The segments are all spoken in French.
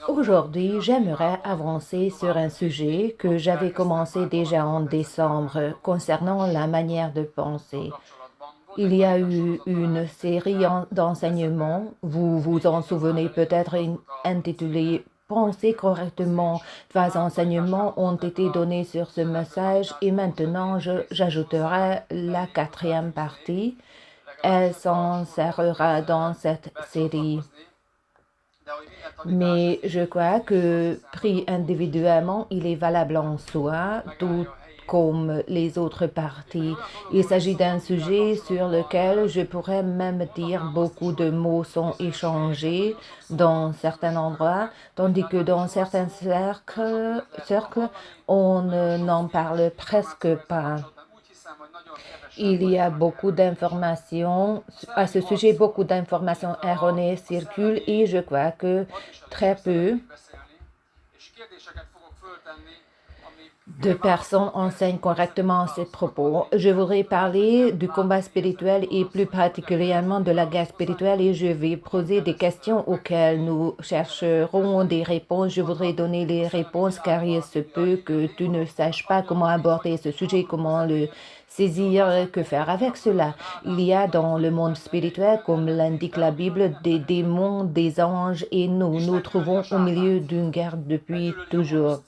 Aujourd'hui, j'aimerais avancer sur un sujet que j'avais commencé déjà en décembre concernant la manière de penser. Il y a eu une série d'enseignements, vous vous en souvenez peut-être, intitulée Penser correctement. 3 enseignements ont été donnés sur ce message et maintenant j'ajouterai la 4e partie. Elle s'insérera dans cette série. Mais je crois que pris individuellement, il est valable en soi, tout comme les autres parties. Il s'agit d'un sujet sur lequel je pourrais même dire beaucoup de mots sont échangés dans certains endroits, tandis que dans certains cercles on n'en parle presque pas. Il y a beaucoup d'informations à ce sujet, beaucoup d'informations erronées circulent et je crois que très peu de personnes enseignent correctement ces propos. Je voudrais parler du combat spirituel et plus particulièrement de la guerre spirituelle et je vais poser des questions auxquelles nous chercherons des réponses. Je voudrais donner les réponses car il se peut que tu ne saches pas comment aborder ce sujet, comment le saisir, que faire avec cela. Il y a dans le monde spirituel, comme l'indique la Bible, des démons, des anges et nous trouvons au milieu d'une guerre depuis toujours.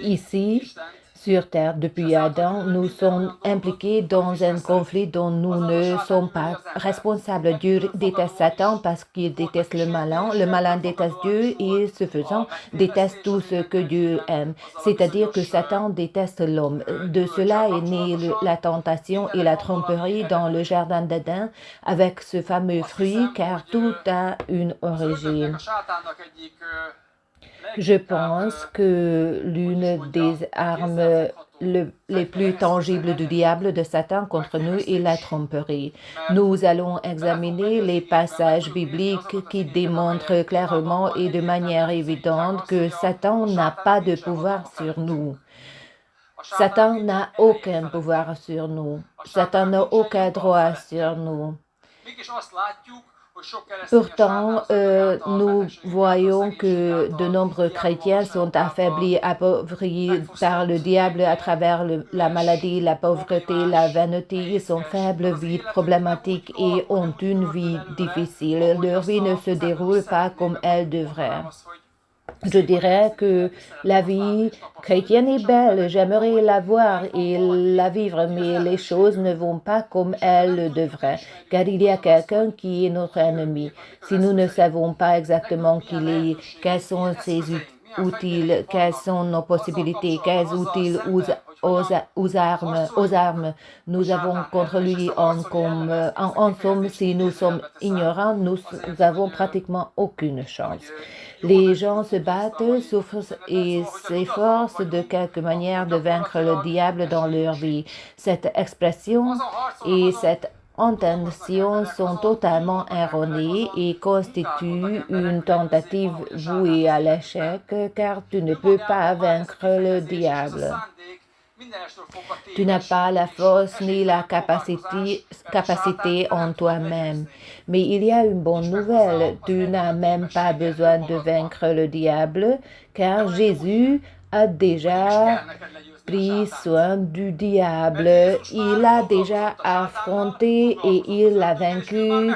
Ici, sur Terre, depuis Adam, nous sommes impliqués dans un conflit dont nous ne sommes pas responsables. Dieu déteste Satan parce qu'il déteste le malin déteste Dieu et, ce faisant, déteste tout ce que Dieu aime. C'est-à-dire que Satan déteste l'homme. De cela est née la tentation et la tromperie dans le jardin d'Éden avec ce fameux fruit, car tout a une origine. Je pense que l'une des armes les plus tangibles du diable, de Satan contre nous, est la tromperie. Nous allons examiner les passages bibliques qui démontrent clairement et de manière évidente que Satan n'a pas de pouvoir sur nous. Satan n'a aucun pouvoir sur nous. Satan n'a aucun droit sur nous. Pourtant, nous voyons que de nombreux chrétiens sont affaiblis, appauvris par le diable à travers la maladie, la pauvreté, la vanité. Ils sont faibles, vides, problématiques et ont une vie difficile. Leur vie ne se déroule pas comme elle devrait. Je dirais que la vie chrétienne est belle, j'aimerais la voir et la vivre, mais les choses ne vont pas comme elles devraient, car il y a quelqu'un qui est notre ennemi. Si nous ne savons pas exactement qui il est, quels sont ses outils, quelles sont nos possibilités, quels outils aux armes nous avons contre lui en somme, si nous sommes ignorants, nous avons pratiquement aucune chance. Les gens se battent, souffrent et s'efforcent de quelque manière de vaincre le diable dans leur vie. Cette expression et cette intention sont totalement erronées et constituent une tentative vouée à l'échec car tu ne peux pas vaincre le diable. Tu n'as pas la force ni la capacité en toi-même. Mais il y a une bonne nouvelle. Tu n'as même pas besoin de vaincre le diable, car Jésus a déjà pris soin du diable. Il l'a déjà affronté et il l'a vaincu.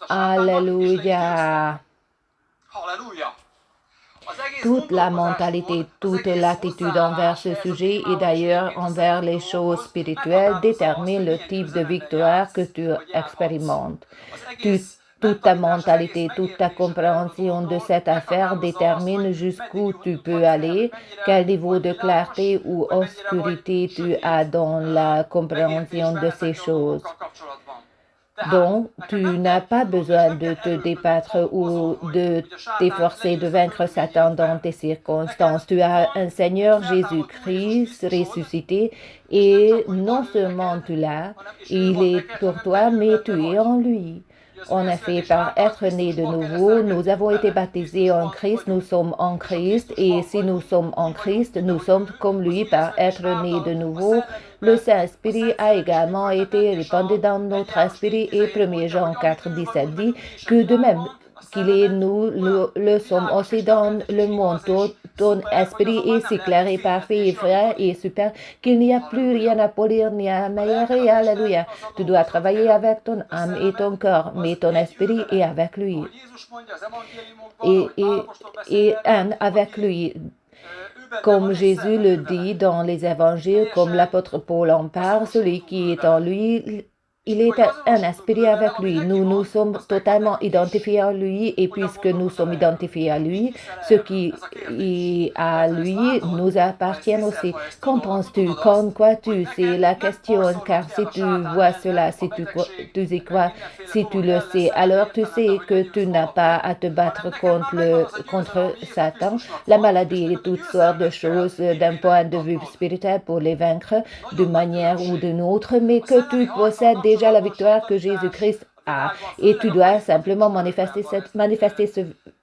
Alléluia. Toute la mentalité, toute l'attitude envers ce sujet et d'ailleurs envers les choses spirituelles détermine le type de victoire que tu expérimentes. Toute ta mentalité, toute ta compréhension de cette affaire détermine jusqu'où tu peux aller, quel niveau de clarté ou obscurité tu as dans la compréhension de ces choses. Donc, tu n'as pas besoin de te débattre ou de t'efforcer de vaincre Satan dans tes circonstances. Tu as un Seigneur Jésus-Christ ressuscité et non seulement tu l'as, il est pour toi, mais tu es en lui. En effet, par être nés de nouveau, nous avons été baptisés en Christ, nous sommes en Christ, et si nous sommes en Christ, nous sommes comme lui par être nés de nouveau. Le Saint-Esprit a également été répandu dans notre esprit et 1 Jean 4, 17 dit que de même qu'il est, nous le sommes aussi dans le monde. Ton esprit est si clair et parfait et vrai et super qu'il n'y a plus rien à polir ni à améliorer. Alléluia. Tu dois travailler avec ton âme et ton corps, mais ton esprit est avec lui. Et un avec lui. Comme Jésus le dit dans les évangiles, comme l'apôtre Paul en parle, celui qui est en lui, il est un esprit avec lui. Nous nous sommes totalement identifiés à lui et puisque nous sommes identifiés à lui, ce qui est à lui nous appartient aussi. Qu'en penses-tu? Qu'en crois-tu? C'est la question, car si tu vois cela, si tu y crois, si tu le sais, alors tu sais que tu n'as pas à te battre contre Satan, la maladie et toutes sortes de choses d'un point de vue spirituel pour les vaincre d'une manière ou d'une autre, mais que tu possèdes déjà la victoire que Jésus-Christ a. Et tu dois simplement manifester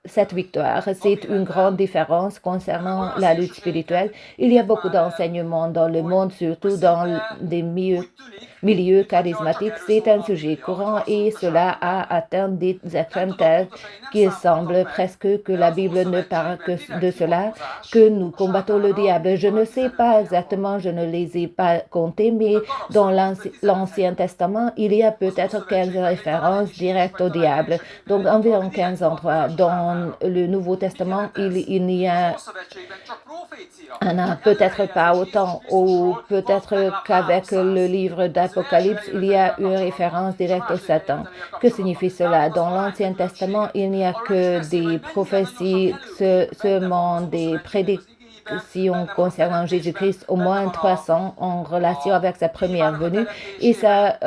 cette victoire. C'est une grande différence concernant la lutte spirituelle. Il y a beaucoup d'enseignements dans le monde, surtout dans des milieux charismatiques. C'est un sujet courant et cela a atteint des extrêmes tels qu'il semble presque que la Bible ne parle que de cela, que nous combattons le diable. Je ne sais pas exactement, je ne les ai pas comptés, mais dans l'Ancien Testament, il y a peut-être 15 références directes au diable. Donc environ 15 endroits. Dans le Nouveau Testament, il n'y a peut-être pas autant, ou peut-être qu'avec le livre d'Apocalypse, il y a une référence directe au Satan. Que signifie cela? Dans l'Ancien Testament, il n'y a que des prophéties, seulement des prédictions concernant Jésus-Christ, au moins 300 en relation avec sa première venue et sa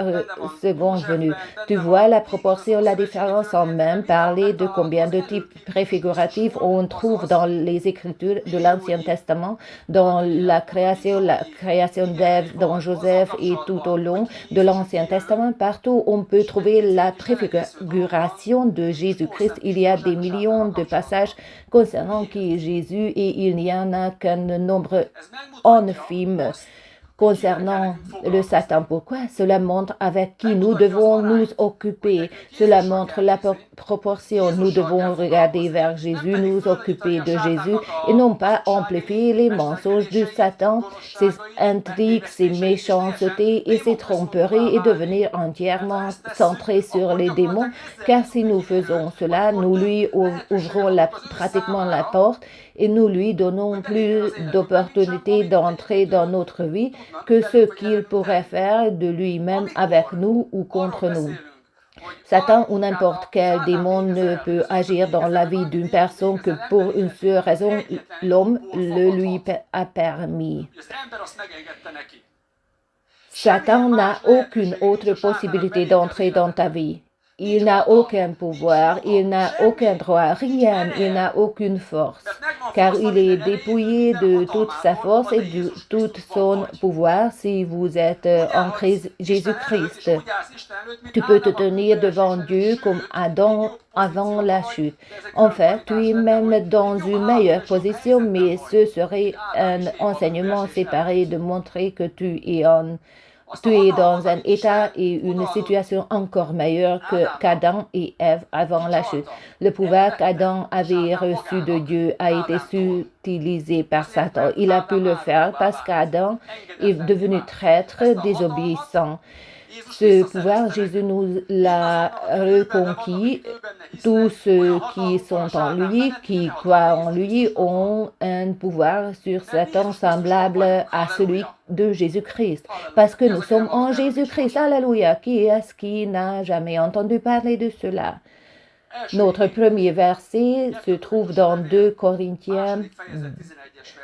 seconde venue. Tu vois la proportion, la différence en même parler de combien de types préfiguratifs on trouve dans les Écritures de l'Ancien Testament, dans la création d'Ève, dans Joseph et tout au long de l'Ancien Testament. Partout, on peut trouver la préfiguration de Jésus-Christ. Il y a des millions de passages concernant qui est Jésus et il n'y en a qu'un nombre infime concernant le Satan. Pourquoi? Cela montre avec qui nous devons nous occuper. Cela montre la proportion. Nous devons regarder vers Jésus, nous occuper de Jésus et non pas amplifier les mensonges du Satan, ses intrigues, ses méchancetés et ses tromperies et devenir entièrement centrés sur les démons. Car si nous faisons cela, nous lui ouvrons pratiquement la porte et nous lui donnons plus d'opportunités d'entrer dans notre vie que ce qu'il pourrait faire de lui-même avec nous ou contre nous. Satan ou n'importe quel démon ne peut agir dans la vie d'une personne que pour une seule raison, l'homme le lui a permis. Satan n'a aucune autre possibilité d'entrer dans ta vie. Il n'a aucun pouvoir, il n'a aucun droit, rien, il n'a aucune force, car il est dépouillé de toute sa force et de tout son pouvoir si vous êtes en Jésus-Christ. Tu peux te tenir devant Dieu comme Adam avant la chute. En fait, tu es même dans une meilleure position, mais ce serait un enseignement séparé de montrer que tu es dans un état et une situation encore meilleure qu'Adam et Ève avant la chute. Le pouvoir qu'Adam avait reçu de Dieu a été utilisé par Satan. Il a pu le faire parce qu'Adam est devenu traître, désobéissant. Ce pouvoir, Jésus nous l'a reconquis. Tous ceux qui sont en lui, qui croient en lui, ont un pouvoir sur Satan semblable à celui de Jésus-Christ. Parce que nous sommes en Jésus-Christ. Alléluia. Qui est-ce qui n'a jamais entendu parler de cela? Notre premier verset se trouve dans 2 Corinthiens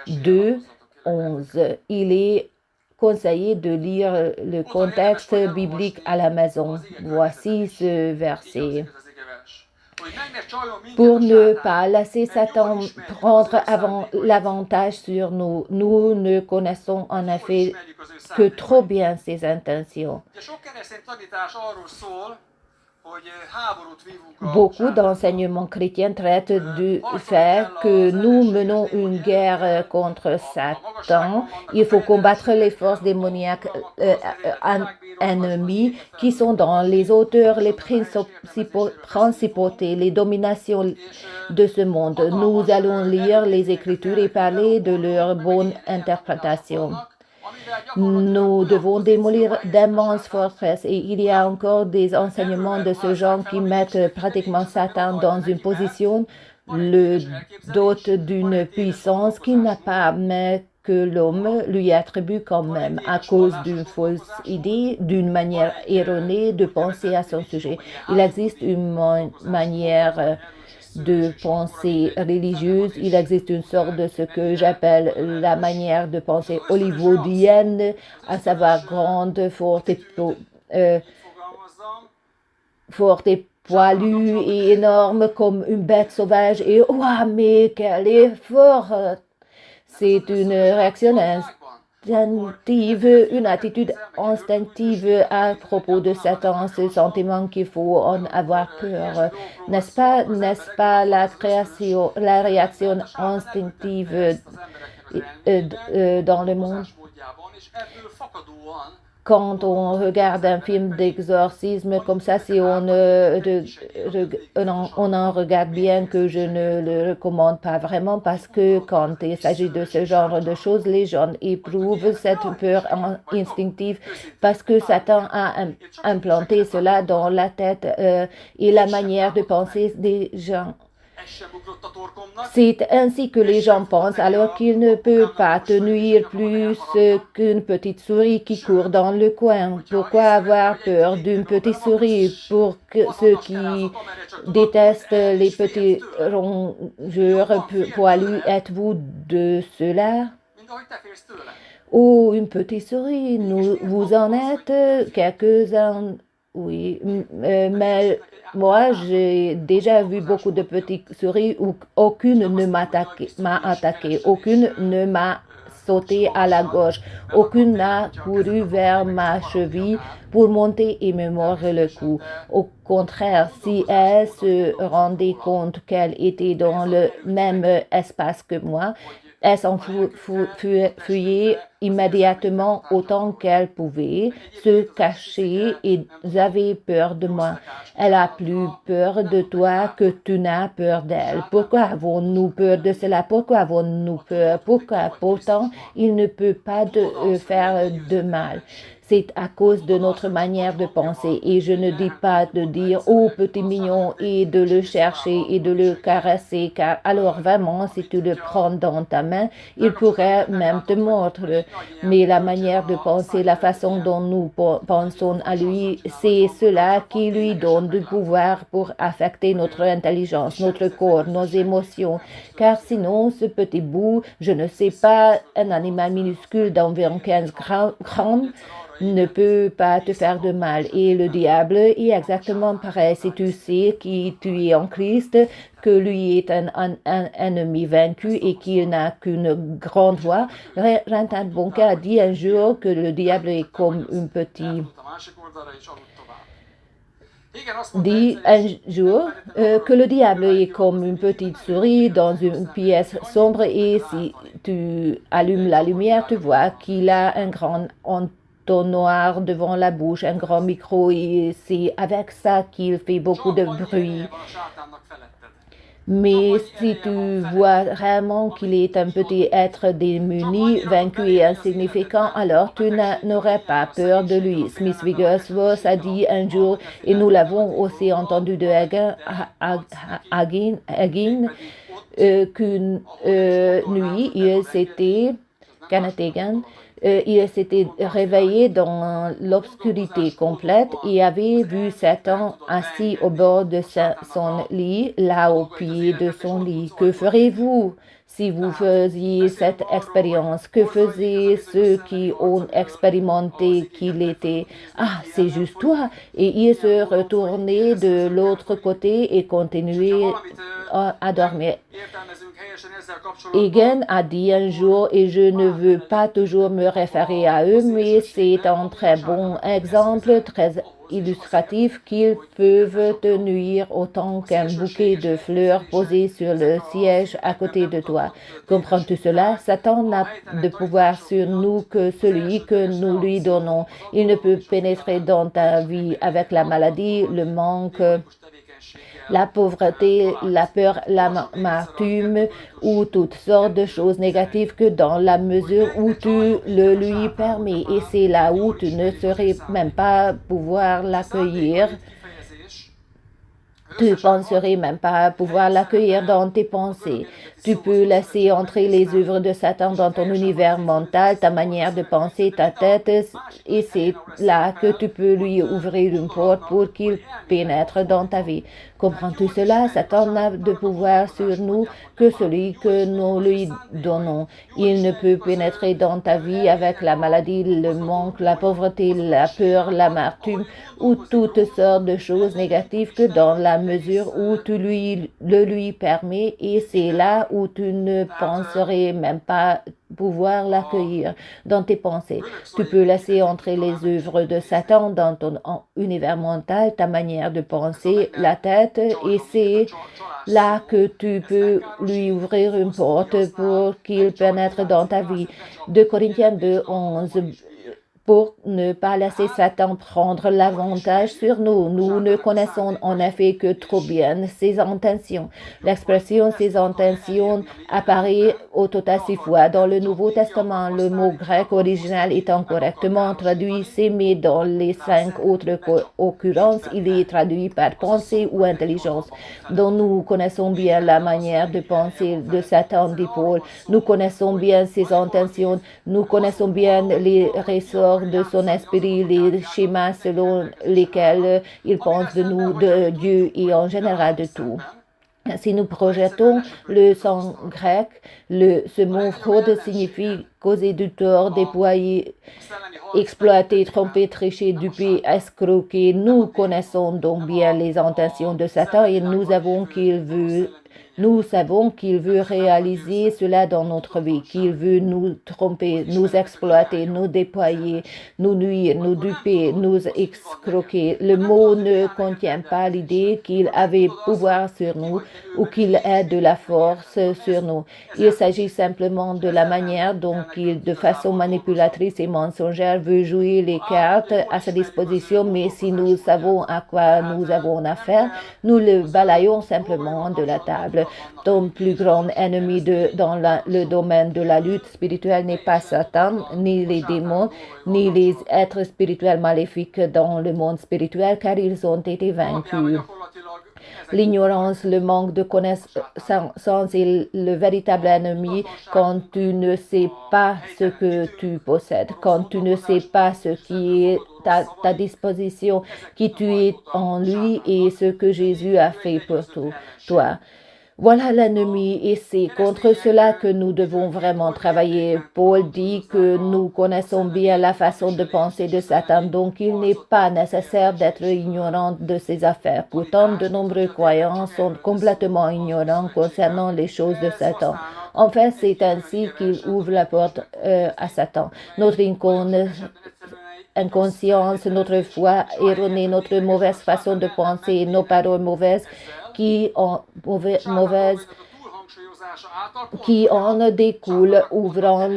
2, 11. Il est conseillé de lire le contexte biblique à la maison. Voici ce verset. Pour ne pas laisser Satan prendre l'avantage sur nous, nous ne connaissons en effet que trop bien ses intentions. Beaucoup d'enseignements chrétiens traitent du fait que nous menons une guerre contre Satan. Il faut combattre les forces démoniaques ennemies qui sont dans les hauteurs, les principautés, les dominations de ce monde. Nous allons lire les Écritures et parler de leur bonne interprétation. Nous devons démolir d'immenses forteresses et il y a encore des enseignements de ce genre qui mettent pratiquement Satan dans une position, le dote d'une puissance qu'il n'a pas, mais que l'homme lui attribue quand même à cause d'une fausse idée, d'une manière erronée de penser à son sujet. Il existe une manière de pensée religieuse, il existe une sorte de ce que j'appelle la manière de penser hollywoodienne, à savoir grande, forte et poilue et énorme comme une bête sauvage et « Ouah, mais quel effort !» C'est une réaction instinctive, une attitude instinctive à propos de Satan, ce sentiment qu'il faut en avoir peur. N'est-ce pas la réaction instinctive dans le monde? Quand on regarde un film d'exorcisme comme ça, si on en regarde bien, que je ne le recommande pas vraiment parce que quand il s'agit de ce genre de choses, les gens éprouvent cette peur instinctive parce que Satan a implanté cela dans la tête et la manière de penser des gens. C'est ainsi que les gens pensent alors qu'il ne peut pas te nuire plus qu'une petite souris qui court dans le coin. Pourquoi avoir peur d'une petite souris? Pour ceux qui détestent les petits rongeurs poilus, êtes-vous de ceux-là? Oh, une petite souris, vous en êtes quelques-uns. Oui, mais moi, j'ai déjà vu beaucoup de petites souris où aucune ne m'a attaqué, aucune ne m'a sauté à la gorge, aucune n'a couru vers ma cheville pour monter et me mordre le cou. Au contraire, si elle se rendait compte qu'elle était dans le même espace que moi, elle s'enfuyait immédiatement autant qu'elle pouvait, se cacher et avait peur de moi. Elle a plus peur de toi que tu n'as peur d'elle. Pourquoi avons-nous peur de cela? Pourquoi avons-nous peur? Pourquoi? Pourtant, il ne peut pas faire de mal. C'est à cause de notre manière de penser. Et je ne dis pas de dire « Oh, petit mignon » et de le chercher et de le caresser, car alors vraiment, si tu le prends dans ta main, il pourrait même te mordre. Mais la manière de penser, la façon dont nous pensons à lui, c'est cela qui lui donne du pouvoir pour affecter notre intelligence, notre corps, nos émotions. Car sinon, ce petit bout, je ne sais pas, un animal minuscule d'environ 15 grammes, ne peut pas te faire de mal. Et le diable est exactement pareil. Si tu sais qui tu es en Christ, que lui est un ennemi vaincu et qu'il n'a qu'une grande voix, Reinhard Bonnke a dit un jour que le diable est comme un petit... dit un jour que le diable est comme une petite souris dans une pièce sombre et si tu allumes la lumière, tu vois qu'il a un grand entonnoir devant la bouche, un grand micro et c'est avec ça qu'il fait beaucoup de bruit. Mais si tu vois réellement qu'il est un petit être démuni, vaincu et insignifiant, alors tu n'aurais pas peur de lui. Smith Wigglesworth a dit un jour, et nous l'avons aussi entendu de Hagin, qu'une nuit, il s'était réveillé dans l'obscurité complète et avait vu Satan assis au bord de son lit, là au pied de son lit. Que ferez-vous si vous faisiez cette expérience? Que faisaient ceux qui ont expérimenté qu'il était? Ah, c'est juste toi! Et il se retournait de l'autre côté et continuait à dormir. Egan a dit un jour, et je ne veux pas toujours me référer à eux, mais c'est un très bon exemple, très illustratif, qu'ils peuvent te nuire autant qu'un bouquet de fleurs posé sur le siège à côté de toi. Comprends-tu cela? Satan n'a de pouvoir sur nous que celui que nous lui donnons. Il ne peut pénétrer dans ta vie avec la maladie, le manque, la pauvreté, la peur, l'amertume ou toutes sortes de choses négatives que dans la mesure où tu le lui permets. Et c'est là où tu ne saurais même pas pouvoir l'accueillir. Tu ne penserais même pas pouvoir l'accueillir dans tes pensées. Tu peux laisser entrer les œuvres de Satan dans ton univers mental, ta manière de penser, ta tête, et c'est là que tu peux lui ouvrir une porte pour qu'il pénètre dans ta vie. Comprends-tu cela? Satan n'a de pouvoir sur nous que celui que nous lui donnons. Il ne peut pénétrer dans ta vie avec la maladie, le manque, la pauvreté, la peur, l'amertume ou toutes sortes de choses négatives que dans la mesure où tu le lui permets, et c'est là où tu ne penserais même pas pouvoir l'accueillir dans tes pensées. Tu peux laisser entrer les œuvres de Satan dans ton univers mental, ta manière de penser, la tête, et c'est là que tu peux lui ouvrir une porte pour qu'il pénètre dans ta vie. 2 Corinthiens 2:11. Pour ne pas laisser Satan prendre l'avantage sur nous. Nous ne connaissons en effet que trop bien ses intentions. L'expression ses intentions apparaît au total 6 fois dans le Nouveau Testament. Le mot grec original étant correctement traduit, c'est, mais dans les 5 autres occurrences, il est traduit par pensée ou intelligence. Donc nous connaissons bien la manière de penser de Satan, dit Paul. Nous connaissons bien ses intentions. Nous connaissons bien les ressorts de son esprit, les schémas selon lesquels il pense de nous, de Dieu et en général de tout. Si nous projetons le sens grec, ce mot fraude signifie causer du tort, déployer, exploiter, tromper, tricher, duper, escroquer. Nous connaissons donc bien les intentions de Satan et nous savons qu'il veut réaliser cela dans notre vie, qu'il veut nous tromper, nous exploiter, nous déployer, nous nuire, nous duper, nous escroquer. Le mot ne contient pas l'idée qu'il avait pouvoir sur nous ou qu'il ait de la force sur nous. Il s'agit simplement de la manière dont il, de façon manipulatrice et mensongère, veut jouer les cartes à sa disposition, mais si nous savons à quoi nous avons affaire, nous le balayons simplement de la table. Ton plus grand ennemi dans le domaine de la lutte spirituelle n'est pas Satan, ni les démons, ni les êtres spirituels maléfiques dans le monde spirituel, car ils ont été vaincus. L'ignorance, le manque de connaissance est le véritable ennemi quand tu ne sais pas ce que tu possèdes, quand tu ne sais pas ce qui est à ta disposition, qui tu es en lui et ce que Jésus a fait pour toi. Voilà l'ennemi et c'est contre cela que nous devons vraiment travailler. Paul dit que nous connaissons bien la façon de penser de Satan, donc il n'est pas nécessaire d'être ignorant de ses affaires. Pourtant, de nombreux croyants sont complètement ignorants concernant les choses de Satan. En fait, c'est ainsi qu'il ouvre la porte à Satan. Notre inconscience, notre foi erronée, notre mauvaise façon de penser, nos paroles mauvaises, qui en découle, ouvrant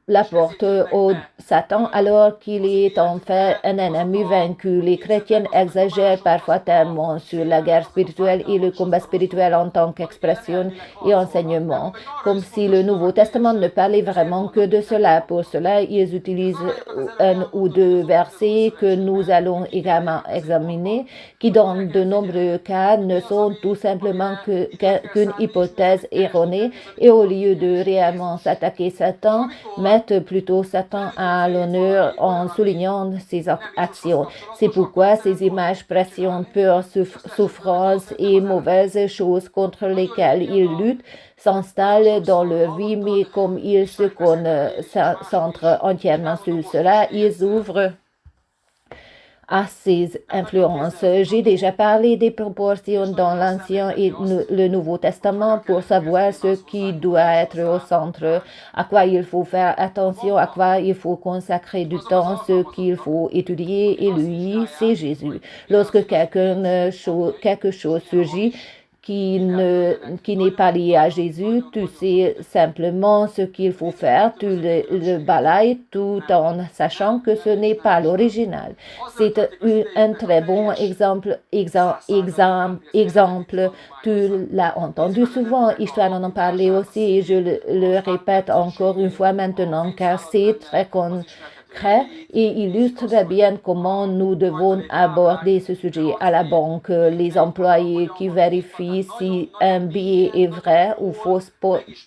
la porte au Satan alors qu'il est en fait un ennemi vaincu. Les chrétiens exagèrent parfois tellement sur la guerre spirituelle et le combat spirituel en tant qu'expression et enseignement, comme si le Nouveau Testament ne parlait vraiment que de cela. Pour cela, ils utilisent un ou deux versets que nous allons également examiner, qui dans de nombreux cas ne sont tout simplement qu'une hypothèse erronée, et au lieu de réellement s'attaquer Satan, mettent plutôt Satan à l'honneur en soulignant ses actions. C'est pourquoi ces images, pression, peur, souffrance et mauvaises choses contre lesquelles ils luttent s'installent dans leur vie, mais comme ils se concentrent entièrement sur cela, ils ouvrent à ces influences. J'ai déjà parlé des proportions dans l'Ancien et le Nouveau Testament pour savoir ce qui doit être au centre, à quoi il faut faire attention, à quoi il faut consacrer du temps, ce qu'il faut étudier. Et lui, c'est Jésus. Lorsque quelque chose surgit, qui n'est pas lié à Jésus, tu sais simplement ce qu'il faut faire, tu le balayes tout en sachant que ce n'est pas l'original. C'est un très bon exemple. Tu l'as entendu souvent, Histoire en parler aussi, et je le répète encore une fois maintenant car c'est très concret et illustre bien comment nous devons aborder ce sujet. À la banque, les employés qui vérifient si un billet est vrai ou faux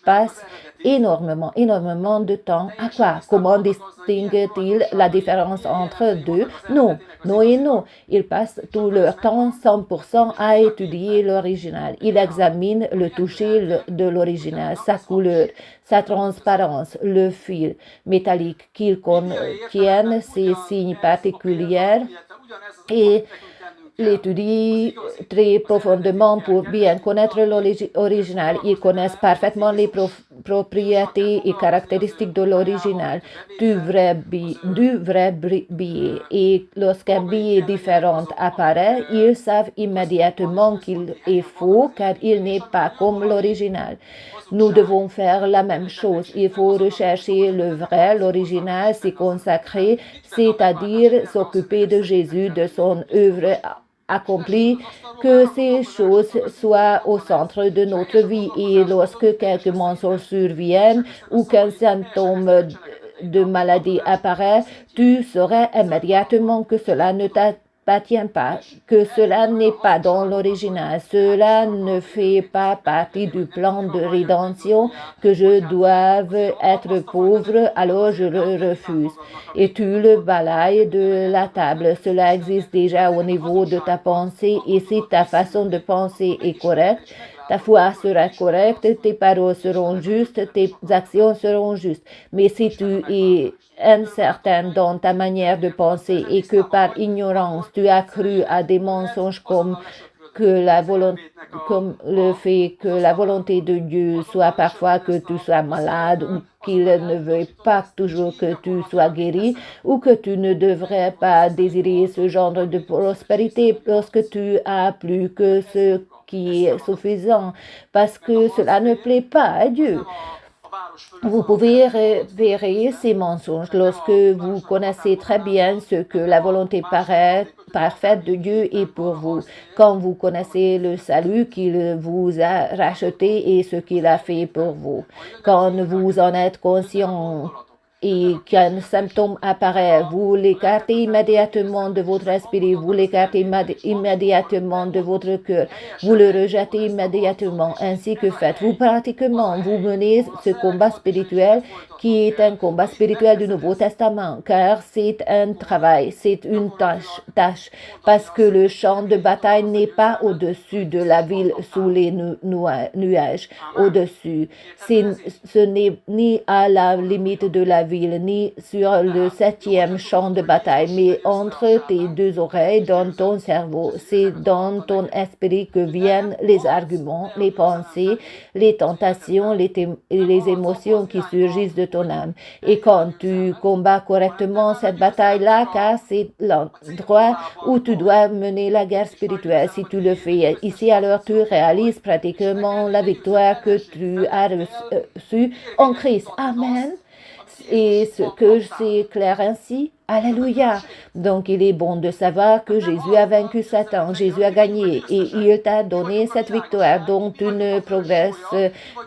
passent énormément de temps. À quoi? Comment distinguent-ils la différence entre deux? Non et non. Ils passent tout leur temps, 100%, à étudier l'original. Ils examinent le toucher de l'original, sa couleur, sa transparence, le fil métallique qu'il contienne, ses signes particuliers et l'étudient très profondément pour bien connaître l'original. Ils connaissent parfaitement les propriétés et caractéristiques de l'original, du vrai billet. Et lorsqu'un billet différent apparaît, ils savent immédiatement qu'il est faux car il n'est pas comme l'original. Nous devons faire la même chose. Il faut rechercher le vrai, l'original, s'y consacrer, c'est-à-dire s'occuper de Jésus, de son œuvre accomplie, que ces choses soient au centre de notre vie. Et lorsque quelques mensonges surviennent ou qu'un symptôme de maladie apparaît, tu sauras immédiatement que cela ne t'appartient pas, que cela n'est pas dans l'original, cela ne fait pas partie du plan de rédemption, que je doive être pauvre, alors je le refuse. Et tu le balayes de la table. Cela existe déjà au niveau de ta pensée et si ta façon de penser est correcte, ta foi sera correcte, tes paroles seront justes, tes actions seront justes. Mais si tu es incertain dans ta manière de penser et que par ignorance tu as cru à des mensonges comme le fait que la volonté de Dieu soit parfois que tu sois malade ou qu'il ne veuille pas toujours que tu sois guéri ou que tu ne devrais pas désirer ce genre de prospérité lorsque tu as plus que ce qui est suffisant parce que cela ne plaît pas à Dieu. Vous pouvez repérer ces mensonges lorsque vous connaissez très bien ce que la volonté parfaite de Dieu est pour vous. Quand vous connaissez le salut qu'il vous a racheté et ce qu'il a fait pour vous. Quand vous en êtes conscient et qu'un symptôme apparaît, vous l'écartez immédiatement de votre esprit, vous l'écartez immédiatement de votre cœur, vous le rejetez immédiatement. Ainsi que faites-vous pratiquement, vous menez ce combat spirituel qui est un combat spirituel du Nouveau Testament, car c'est un travail, c'est une tâche, parce que le champ de bataille n'est pas au-dessus de la ville sous les nuages, au-dessus. Ce n'est ni à la limite de la ville, ni sur le 7e champ de bataille, mais entre tes deux oreilles, dans ton cerveau. C'est dans ton esprit que viennent les arguments, les pensées, les tentations, les émotions qui surgissent de ton âme. Et quand tu combats correctement cette bataille-là, car c'est l'endroit où tu dois mener la guerre spirituelle, si tu le fais ici, alors tu réalises pratiquement la victoire que tu as reçue en Christ. Amen. Et ce que c'est clair ainsi, alléluia. Donc il est bon de savoir que Jésus a vaincu Satan, Jésus a gagné et il t'a donné cette victoire. Donc tu ne progresses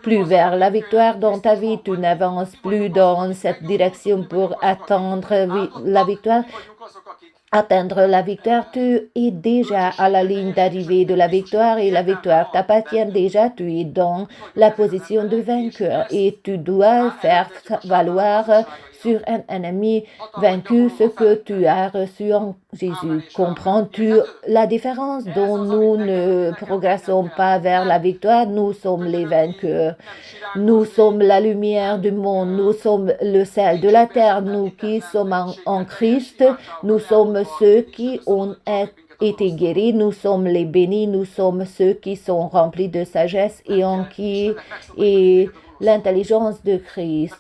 plus vers la victoire dans ta vie, tu n'avances plus dans cette direction pour atteindre la victoire. Tu es déjà à la ligne d'arrivée de la victoire et la victoire t'appartient déjà, tu es dans la position de vainqueur et tu dois faire valoir sur un ennemi vaincu ce que tu as reçu en Jésus. Comprends-tu la différence dont nous ne progressons pas vers la victoire? Nous sommes les vainqueurs. Nous sommes la lumière du monde. Nous sommes le sel de la terre. Nous qui sommes en Christ, nous sommes ceux qui ont été guéris. Nous sommes les bénis. Nous sommes ceux qui sont remplis de sagesse et en qui est l'intelligence de Christ.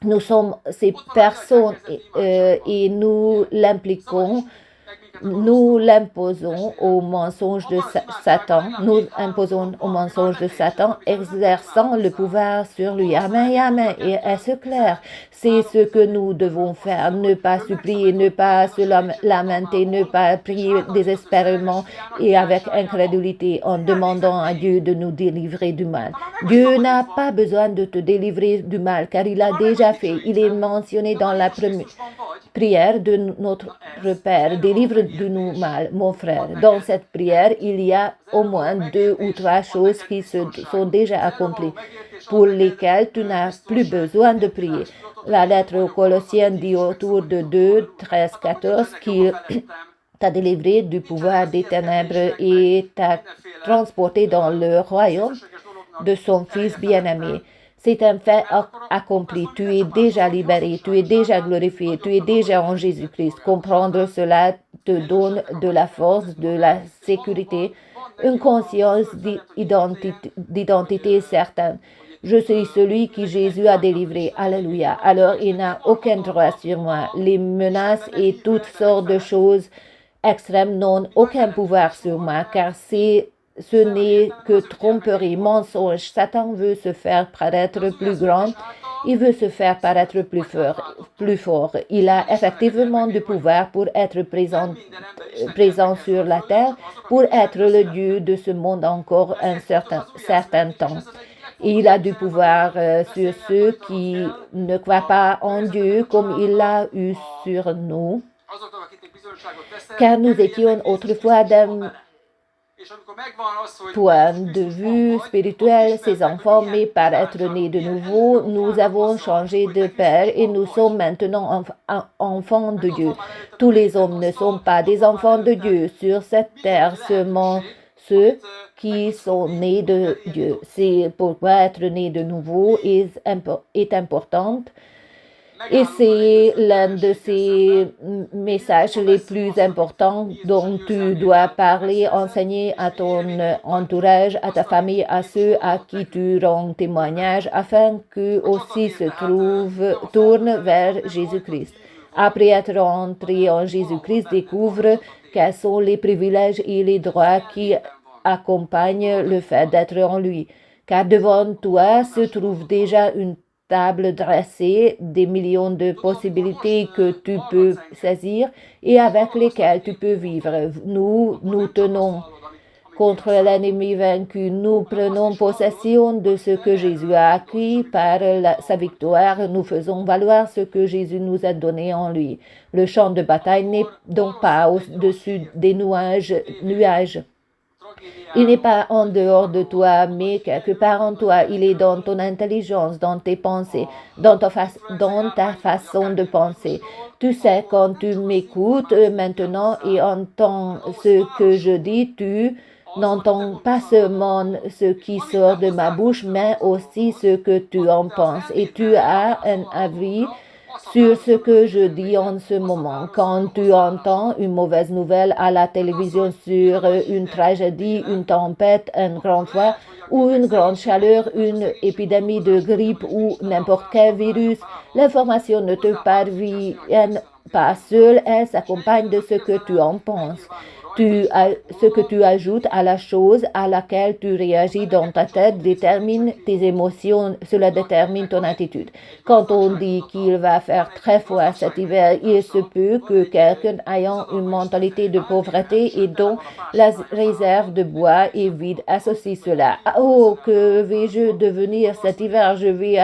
Nous sommes ces personnes et nous l'impliquons. Nous l'imposons au mensonge de Satan. Nous imposons au mensonge de Satan, exerçant le pouvoir sur lui. Amen et amen. Et est-ce clair? C'est ce que nous devons faire. Ne pas supplier, ne pas se lamenter, ne pas prier désespérément et avec incrédulité en demandant à Dieu de nous délivrer du mal. Dieu n'a pas besoin de te délivrer du mal car il a déjà fait. Il est mentionné dans la première prière de notre Père. Délivre de nous mal, mon frère. Dans cette prière, il y a au moins 2 ou 3 choses qui sont déjà accomplies, pour lesquelles tu n'as plus besoin de prier. La lettre aux Colossiens dit autour de 2, 13, 14 qu'il t'a délivré du pouvoir des ténèbres et t'a transporté dans le royaume de son Fils bien-aimé. C'est un fait accompli. Tu es déjà libéré, tu es déjà glorifié, tu es déjà en Jésus-Christ. Comprendre cela te donne de la force, de la sécurité, une conscience d'identité certaine. Je suis celui qui Jésus a délivré. Alléluia. Alors il n'a aucun droit sur moi. Les menaces et toutes sortes de choses extrêmes n'ont aucun pouvoir sur moi, car ce n'est que tromperie, mensonge. Satan veut se faire paraître plus grand. Il veut se faire paraître plus fort. Il a effectivement du pouvoir pour être présent sur la terre, pour être le Dieu de ce monde encore un certain temps. Il a du pouvoir sur ceux qui ne croient pas en Dieu comme il l'a eu sur nous, car nous étions autrefois d'un point de vue spirituel, ses enfants, mais par être nés de nouveau, nous avons changé de père et nous sommes maintenant enfants de Dieu. Tous les hommes ne sont pas des enfants de Dieu sur cette terre, seulement ceux qui sont nés de Dieu. C'est pourquoi être né de nouveau est important. Et c'est l'un de ces messages les plus importants dont tu dois parler, enseigner à ton entourage, à ta famille, à ceux à qui tu rends témoignage, afin qu'eux aussi se tournent vers Jésus-Christ. Après être entré en Jésus-Christ, découvre quels sont les privilèges et les droits qui accompagnent le fait d'être en lui. Car devant toi se trouve déjà une table dressée, des millions de possibilités que tu peux saisir et avec lesquelles tu peux vivre. Nous tenons contre l'ennemi vaincu. Nous prenons possession de ce que Jésus a acquis par sa victoire. Nous faisons valoir ce que Jésus nous a donné en lui. Le champ de bataille n'est donc pas au-dessus des nuages. Il n'est pas en dehors de toi, mais quelque part en toi. Il est dans ton intelligence, dans tes pensées, dans ta façon de penser. Tu sais, quand tu m'écoutes maintenant et entends ce que je dis, tu n'entends pas seulement ce qui sort de ma bouche, mais aussi ce que tu en penses. Et tu as un avis sur ce que je dis en ce moment. Quand tu entends une mauvaise nouvelle à la télévision sur une tragédie, une tempête, un grand froid ou une grande chaleur, une épidémie de grippe ou n'importe quel virus, l'information ne te parvient pas seule, elle s'accompagne de ce que tu en penses. Ce que tu ajoutes à la chose à laquelle tu réagis dans ta tête détermine tes émotions, cela détermine ton attitude. Quand on dit qu'il va faire très froid cet hiver, il se peut que quelqu'un ayant une mentalité de pauvreté et dont la réserve de bois est vide associe cela. Oh, que vais-je devenir cet hiver? Je vais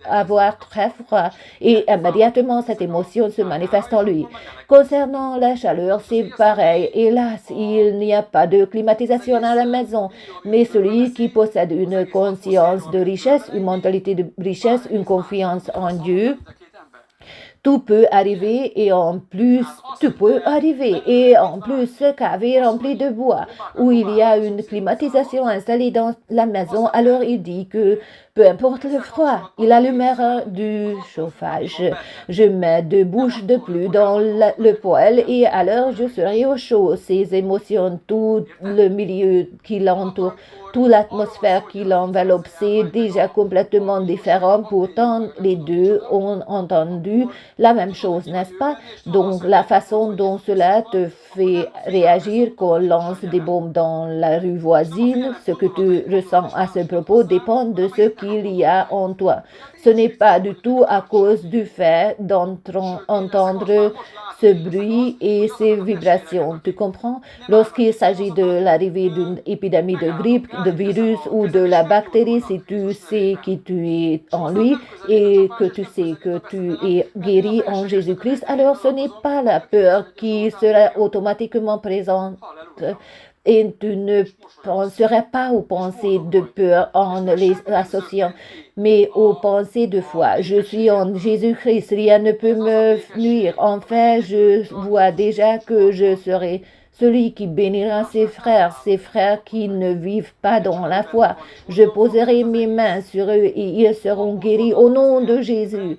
avoir très froid. Et immédiatement, cette émotion se manifeste en lui. Concernant la chaleur, c'est pareil. Hélas, il n'y a pas de climatisation à la maison, mais celui qui possède une conscience de richesse, une mentalité de richesse, une confiance en Dieu, Tout peut arriver et en plus, tout peut arriver. Et en plus, ce cave est rempli de bois où il y a une climatisation installée dans la maison. Alors il dit que peu importe le froid, il allumera du chauffage. Je mets 2 bouches de plus dans le poêle et alors je serai au chaud. Ses émotions, tout le milieu qui l'entoure, toute l'atmosphère qui l'enveloppe, c'est déjà complètement différent. Pourtant, les deux ont entendu la même chose, n'est-ce pas? Donc, la façon dont cela te fait réagir quand on lance des bombes dans la rue voisine, ce que tu ressens à ce propos dépend de ce qu'il y a en toi. Ce n'est pas du tout à cause du fait d'entendre ce bruit et ces vibrations. Tu comprends? Lorsqu'il s'agit de l'arrivée d'une épidémie de grippe, de virus ou de la bactérie, si tu sais qui tu es en lui et que tu sais que tu es guéri en Jésus-Christ, alors ce n'est pas la peur qui sera automatiquement présente et tu ne penserais pas aux pensées de peur en les associant, mais aux pensées de foi. Je suis en Jésus-Christ, rien ne peut me nuire. Enfin, je vois déjà que je serai celui qui bénira ses frères qui ne vivent pas dans la foi. Je poserai mes mains sur eux et ils seront guéris au nom de Jésus.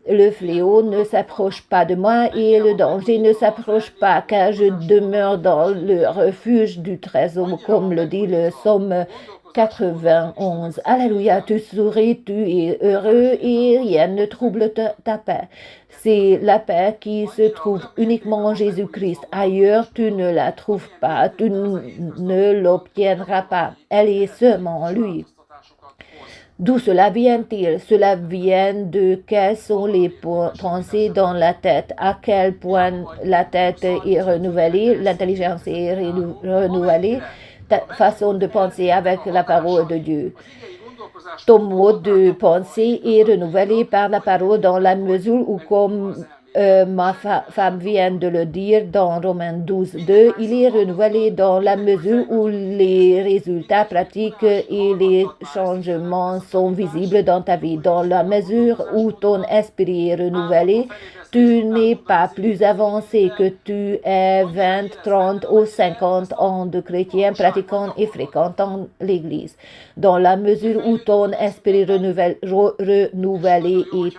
Le fléau ne s'approche pas de moi et le danger ne s'approche pas, car je demeure dans le refuge du trésor, comme le dit le psaume 91. Alléluia, tu souris, tu es heureux et rien ne trouble ta paix. C'est la paix qui se trouve uniquement en Jésus-Christ. Ailleurs, tu ne la trouves pas, tu ne l'obtiendras pas. Elle est seulement en lui. D'où cela vient-il? Cela vient de quelles sont les pensées dans la tête, à quel point la tête est renouvelée, l'intelligence est renouvelée, ta façon de penser avec la parole de Dieu. Ton mode de pensée est renouvelé par la parole dans la mesure où, comme ma femme vient de le dire dans Romains 12, 2, il est renouvelé dans la mesure où les résultats pratiques et les changements sont visibles dans ta vie. Dans la mesure où ton esprit est renouvelé, tu n'es pas plus avancé que tu es 20, 30 ou 50 ans de chrétien pratiquant et fréquentant l'Église. Dans la mesure où ton esprit renouvelé et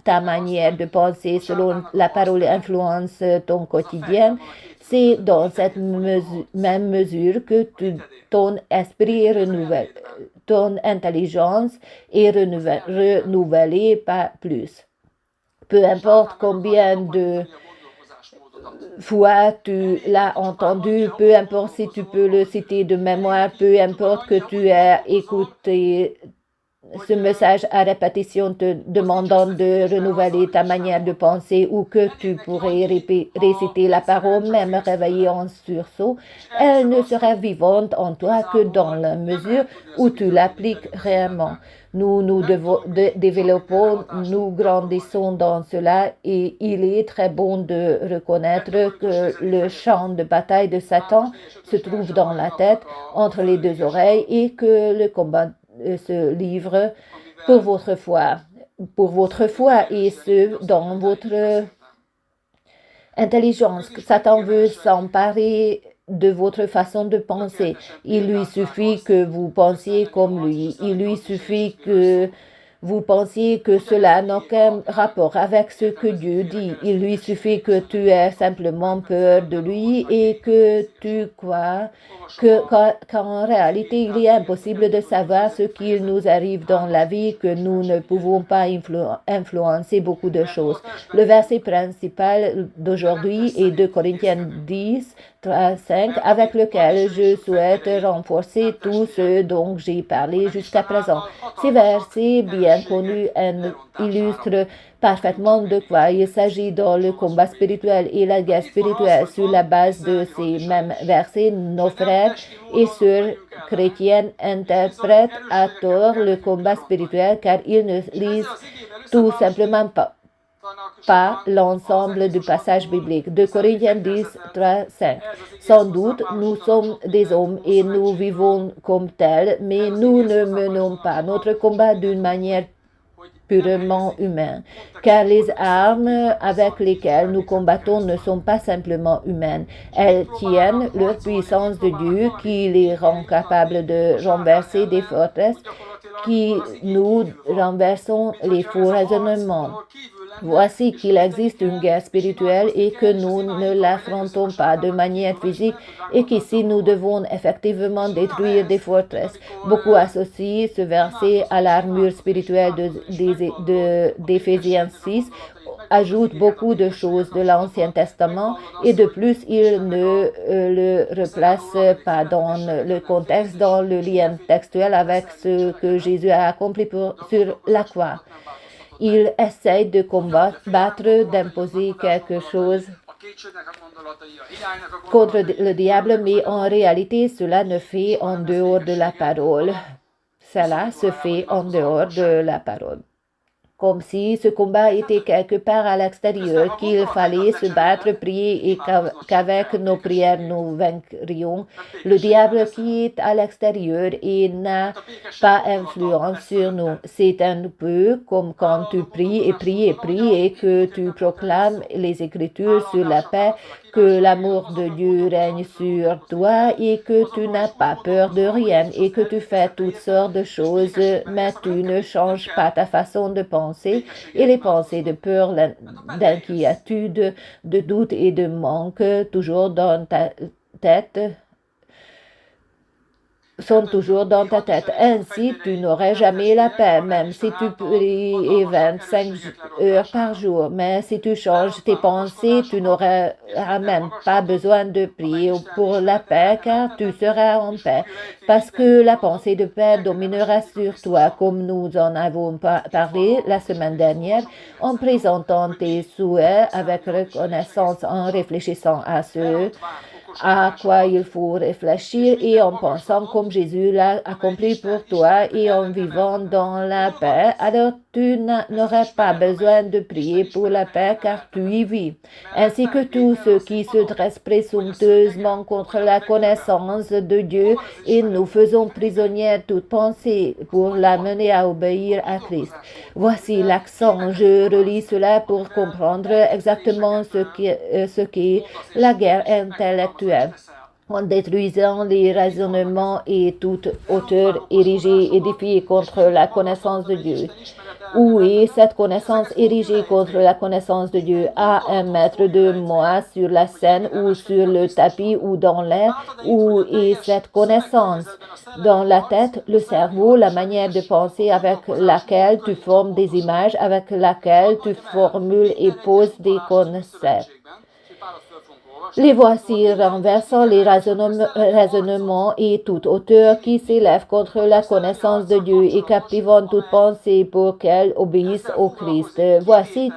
ta manière de penser selon la parole influence ton quotidien, c'est dans cette même mesure que ton esprit est renouvelé, ton intelligence est renouvelée pas plus. Peu importe combien de fois tu l'as entendu, peu importe si tu peux le citer de mémoire, peu importe que tu aies écouté ce message à répétition te demandant de renouveler ta manière de penser ou que tu pourrais réciter la parole même réveillée en sursaut, elle ne sera vivante en toi que dans la mesure où tu l'appliques réellement. Nous nous développons, nous grandissons dans cela et il est très bon de reconnaître que le champ de bataille de Satan se trouve dans la tête, entre les deux oreilles et que le combat se livre pour votre foi et ce dans votre intelligence. Satan veut s'emparer de votre façon de penser. Il lui suffit que vous pensiez comme lui. Il lui suffit que vous pensiez que cela n'a aucun rapport avec ce que Dieu dit. Il lui suffit que tu aies simplement peur de lui et que tu crois qu'en réalité, il est impossible de savoir ce qu'il nous arrive dans la vie, que nous ne pouvons pas influencer beaucoup de choses. Le verset principal d'aujourd'hui est 2 Corinthiens 10, 5, avec lequel je souhaite renforcer tout ce dont j'ai parlé jusqu'à présent. Ces versets bien connus illustrent parfaitement de quoi il s'agit dans le combat spirituel et la guerre spirituelle. Sur la base de ces mêmes versets, nos frères et sœurs chrétiennes interprètent à tort le combat spirituel car ils ne lisent tout simplement pas l'ensemble du passage biblique. 2 Corinthiens 10, 3, 5. Sans doute, nous sommes des hommes et nous vivons comme tels, mais nous ne menons pas notre combat d'une manière purement humain, car les armes avec lesquelles nous combattons ne sont pas simplement humaines. Elles tiennent leur puissance de Dieu qui les rend capables de renverser des forteresses, qui nous renversons les faux raisonnements. Voici qu'il existe une guerre spirituelle et que nous ne l'affrontons pas de manière physique et qu'ici nous devons effectivement détruire des forteresses. Beaucoup associent ce verset à l'armure spirituelle d'Éphésiens 6, ajoutent beaucoup de choses de l'Ancien Testament et de plus ils ne le replacent pas dans le contexte, dans le lien textuel avec ce que Jésus a accompli sur la croix. Il essaie de combattre, d'imposer quelque chose contre le diable, mais en réalité, cela ne fait en dehors de la parole. Cela se fait en dehors de la parole. Comme si ce combat était quelque part à l'extérieur, qu'il fallait se battre, prier et qu'avec nos prières nous vaincrions. Le diable qui est à l'extérieur et n'a pas influence sur nous. C'est un peu comme quand tu pries et que tu proclames les Écritures sur la paix, que l'amour de Dieu règne sur toi et que tu n'as pas peur de rien et que tu fais toutes sortes de choses, mais tu ne changes pas ta façon de penser et les pensées de peur, d'inquiétude, de doute et de manque toujours dans ta tête sont toujours dans ta tête. Ainsi, tu n'aurais jamais la paix, même si tu pries 25 heures par jour. Mais si tu changes tes pensées, tu n'auras même pas besoin de prier pour la paix, car tu seras en paix, parce que la pensée de paix dominera sur toi, comme nous en avons parlé la semaine dernière, en présentant tes souhaits avec reconnaissance, en réfléchissant à ceux à quoi il faut réfléchir et en pensant comme Jésus l'a accompli pour toi et en vivant dans la paix, alors tu n'auras pas besoin de prier pour la paix car tu y vis, ainsi que tous ceux qui se dressent présomptueusement contre la connaissance de Dieu et nous faisons prisonnière toute pensée pour la mener à obéir à Christ. Voici l'accent, je relis cela pour comprendre exactement ce qu'est la guerre intellectuelle. En détruisant les raisonnements et toute hauteur érigée, édifiée contre la connaissance de Dieu. Où est cette connaissance érigée contre la connaissance de Dieu à 1 mètre de moi sur la scène ou sur le tapis ou dans l'air? Où est cette connaissance? Dans la tête, le cerveau, la manière de penser avec laquelle tu formes des images, avec laquelle tu formules et poses des concepts. Les voici renversant les raisonnements et toute hauteur qui s'élève contre la connaissance de Dieu et captivant toute pensée pour qu'elle obéisse au Christ. Vois-tu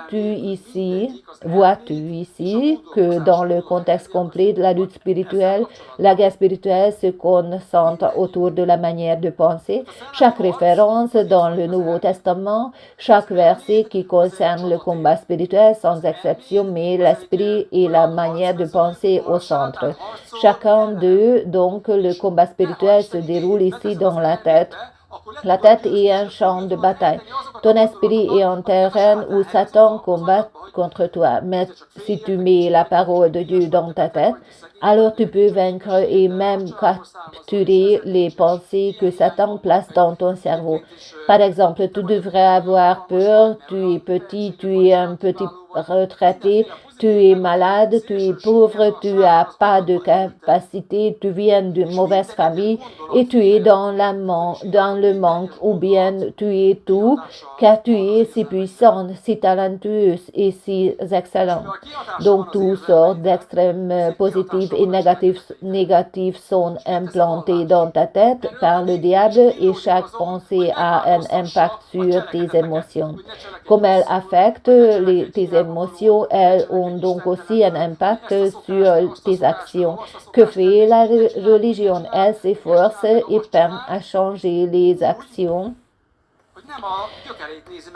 ici que dans le contexte complet de la lutte spirituelle, la guerre spirituelle se concentre autour de la manière de penser. Chaque référence dans le Nouveau Testament, chaque verset qui concerne le combat spirituel sans exception met l'esprit et la manière de penser au centre. Chacun d'eux, donc, le combat spirituel se déroule ici dans la tête. La tête est un champ de bataille. Ton esprit est un terrain où Satan combat contre toi. Mais si tu mets la parole de Dieu dans ta tête, alors tu peux vaincre et même capturer les pensées que Satan place dans ton cerveau. Par exemple, tu devrais avoir peur, tu es petit, tu es un petit retraité, tu es malade, tu es pauvre, tu n'as pas de capacité, tu viens d'une mauvaise famille et tu es dans le manque, ou bien tu es tout, car tu es si puissant, si talentueuse et si excellent. Donc, toutes sortes d'extrêmes positifs et négatifs sont implantés dans ta tête par le diable et chaque pensée a un impact sur tes émotions. Comme elles affectent tes émotions, elles ont donc aussi un impact sur tes actions. Que fait la religion? Elle s'efforce et peine à changer les actions,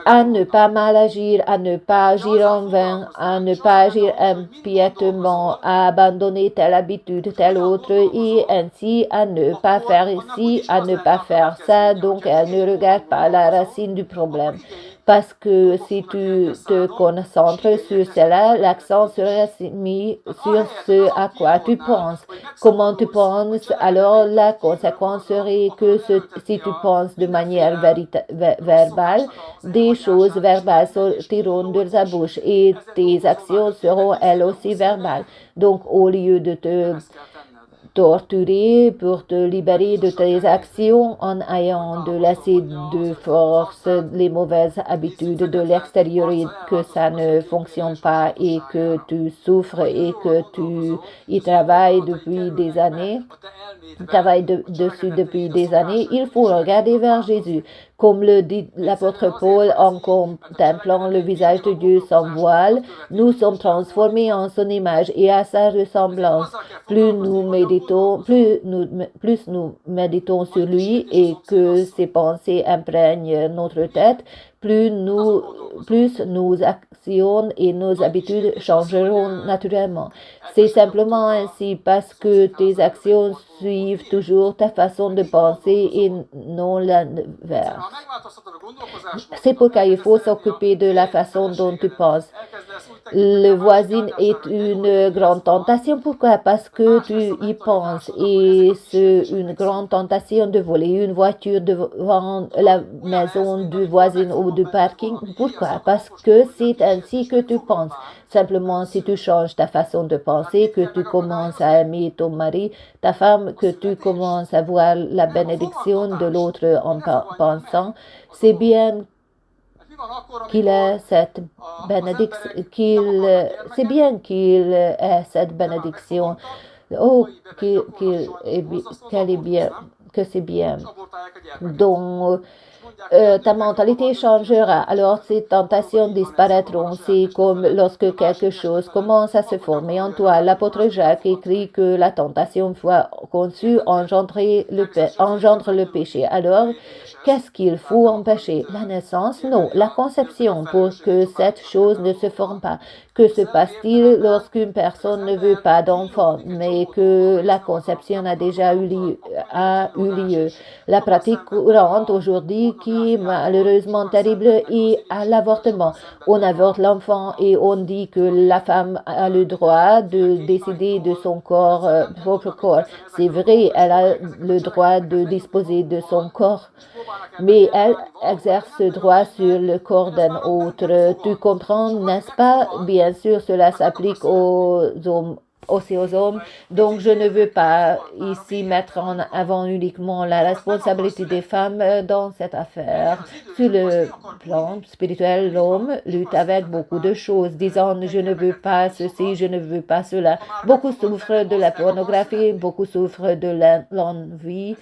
à ne pas mal agir, à ne pas agir en vain, à ne pas agir impiétement, à abandonner telle habitude, telle autre, et ainsi à ne pas faire ici, à ne pas faire ça. Donc elle ne regarde pas la racine du problème. Parce que si tu te concentres sur cela, l'accent sera mis sur ce à quoi tu penses. Comment tu penses, alors la conséquence serait que si tu penses de manière verbale, des choses verbales sortiront de ta bouche et tes actions seront elles aussi verbales. Donc, au lieu de te torturer pour te libérer de tes actions en ayant de laisser de force les mauvaises habitudes de l'extérieur et que ça ne fonctionne pas et que tu souffres et que tu y travailles depuis des années, dessus depuis des années, il faut regarder vers Jésus. Comme le dit l'apôtre Paul, en contemplant le visage de Dieu sans voile, nous sommes transformés en son image et à sa ressemblance. Plus nous méditons sur lui et que ses pensées imprègnent notre tête, plus nos actions et nos habitudes changeront naturellement. C'est simplement ainsi parce que tes actions suivent toujours ta façon de penser et non l'inverse. C'est pourquoi il faut s'occuper de la façon dont tu penses. Le voisin est une grande tentation. Pourquoi? Parce que tu y penses et c'est une grande tentation de voler une voiture devant la maison du voisin ou du parking. Pourquoi? Parce que c'est ainsi que tu penses. Simplement, si tu changes ta façon de penser, que tu commences à aimer ton mari, ta femme, que tu commences à voir la bénédiction de l'autre en pensant, c'est bien qu'il ait cette bénédiction, c'est bien qu'il ait cette bénédiction. Oh, qu'elle est bien, que c'est bien. Donc, ta mentalité changera. Alors, ces tentations disparaîtront. C'est comme lorsque quelque chose commence à se former en toi. L'apôtre Jacques écrit que la tentation, une fois conçue, engendre le péché. Alors, qu'est-ce qu'il faut empêcher? La naissance? Non. La conception, pour que cette chose ne se forme pas. Que se passe-t-il lorsqu'une personne ne veut pas d'enfant, mais que la conception a déjà eu lieu? La pratique courante aujourd'hui, qui est malheureusement terrible, est à l'avortement. On avorte l'enfant et on dit que la femme a le droit de décider de son propre corps. C'est vrai, elle a le droit de disposer de son corps, mais elle exerce ce droit sur le corps d'un autre. Tu comprends, n'est-ce pas? Bien sûr, cela s'applique aux hommes. Aussi aux hommes. Donc, je ne veux pas ici mettre en avant uniquement la responsabilité des femmes dans cette affaire. Sur le plan spirituel, l'homme lutte avec beaucoup de choses, disant je ne veux pas ceci, je ne veux pas cela. Beaucoup souffrent de la pornographie, beaucoup souffrent de l'envie,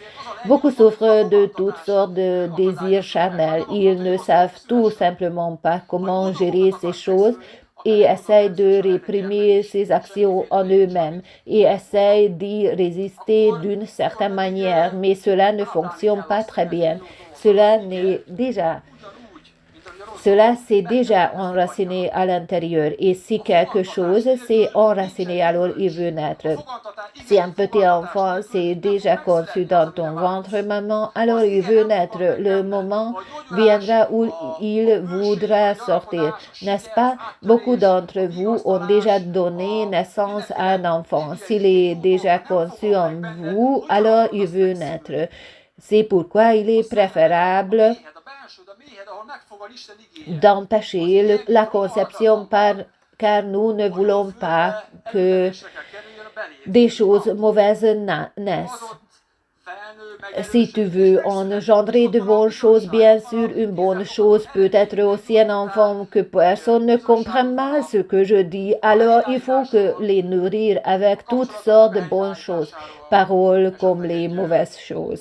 beaucoup souffrent de toutes sortes de désirs charnels. Ils ne savent tout simplement pas comment gérer ces choses et essayent de réprimer ces actions en eux-mêmes et essayent d'y résister d'une certaine manière, mais cela ne fonctionne pas très bien. Cela s'est déjà enraciné à l'intérieur et si quelque chose s'est enraciné, alors il veut naître. Si un petit enfant s'est déjà conçu dans ton ventre, maman, alors il veut naître. Le moment viendra où il voudra sortir, n'est-ce pas? Beaucoup d'entre vous ont déjà donné naissance à un enfant. S'il est déjà conçu en vous, alors il veut naître. C'est pourquoi il est préférable d'empêcher la conception car nous ne voulons pas que des choses mauvaises naissent. Si tu veux engendrer de bonnes choses, bien sûr, une bonne chose peut être aussi un enfant que personne ne comprend mal ce que je dis. Alors, il faut que les nourrir avec toutes sortes de bonnes choses, paroles comme les mauvaises choses.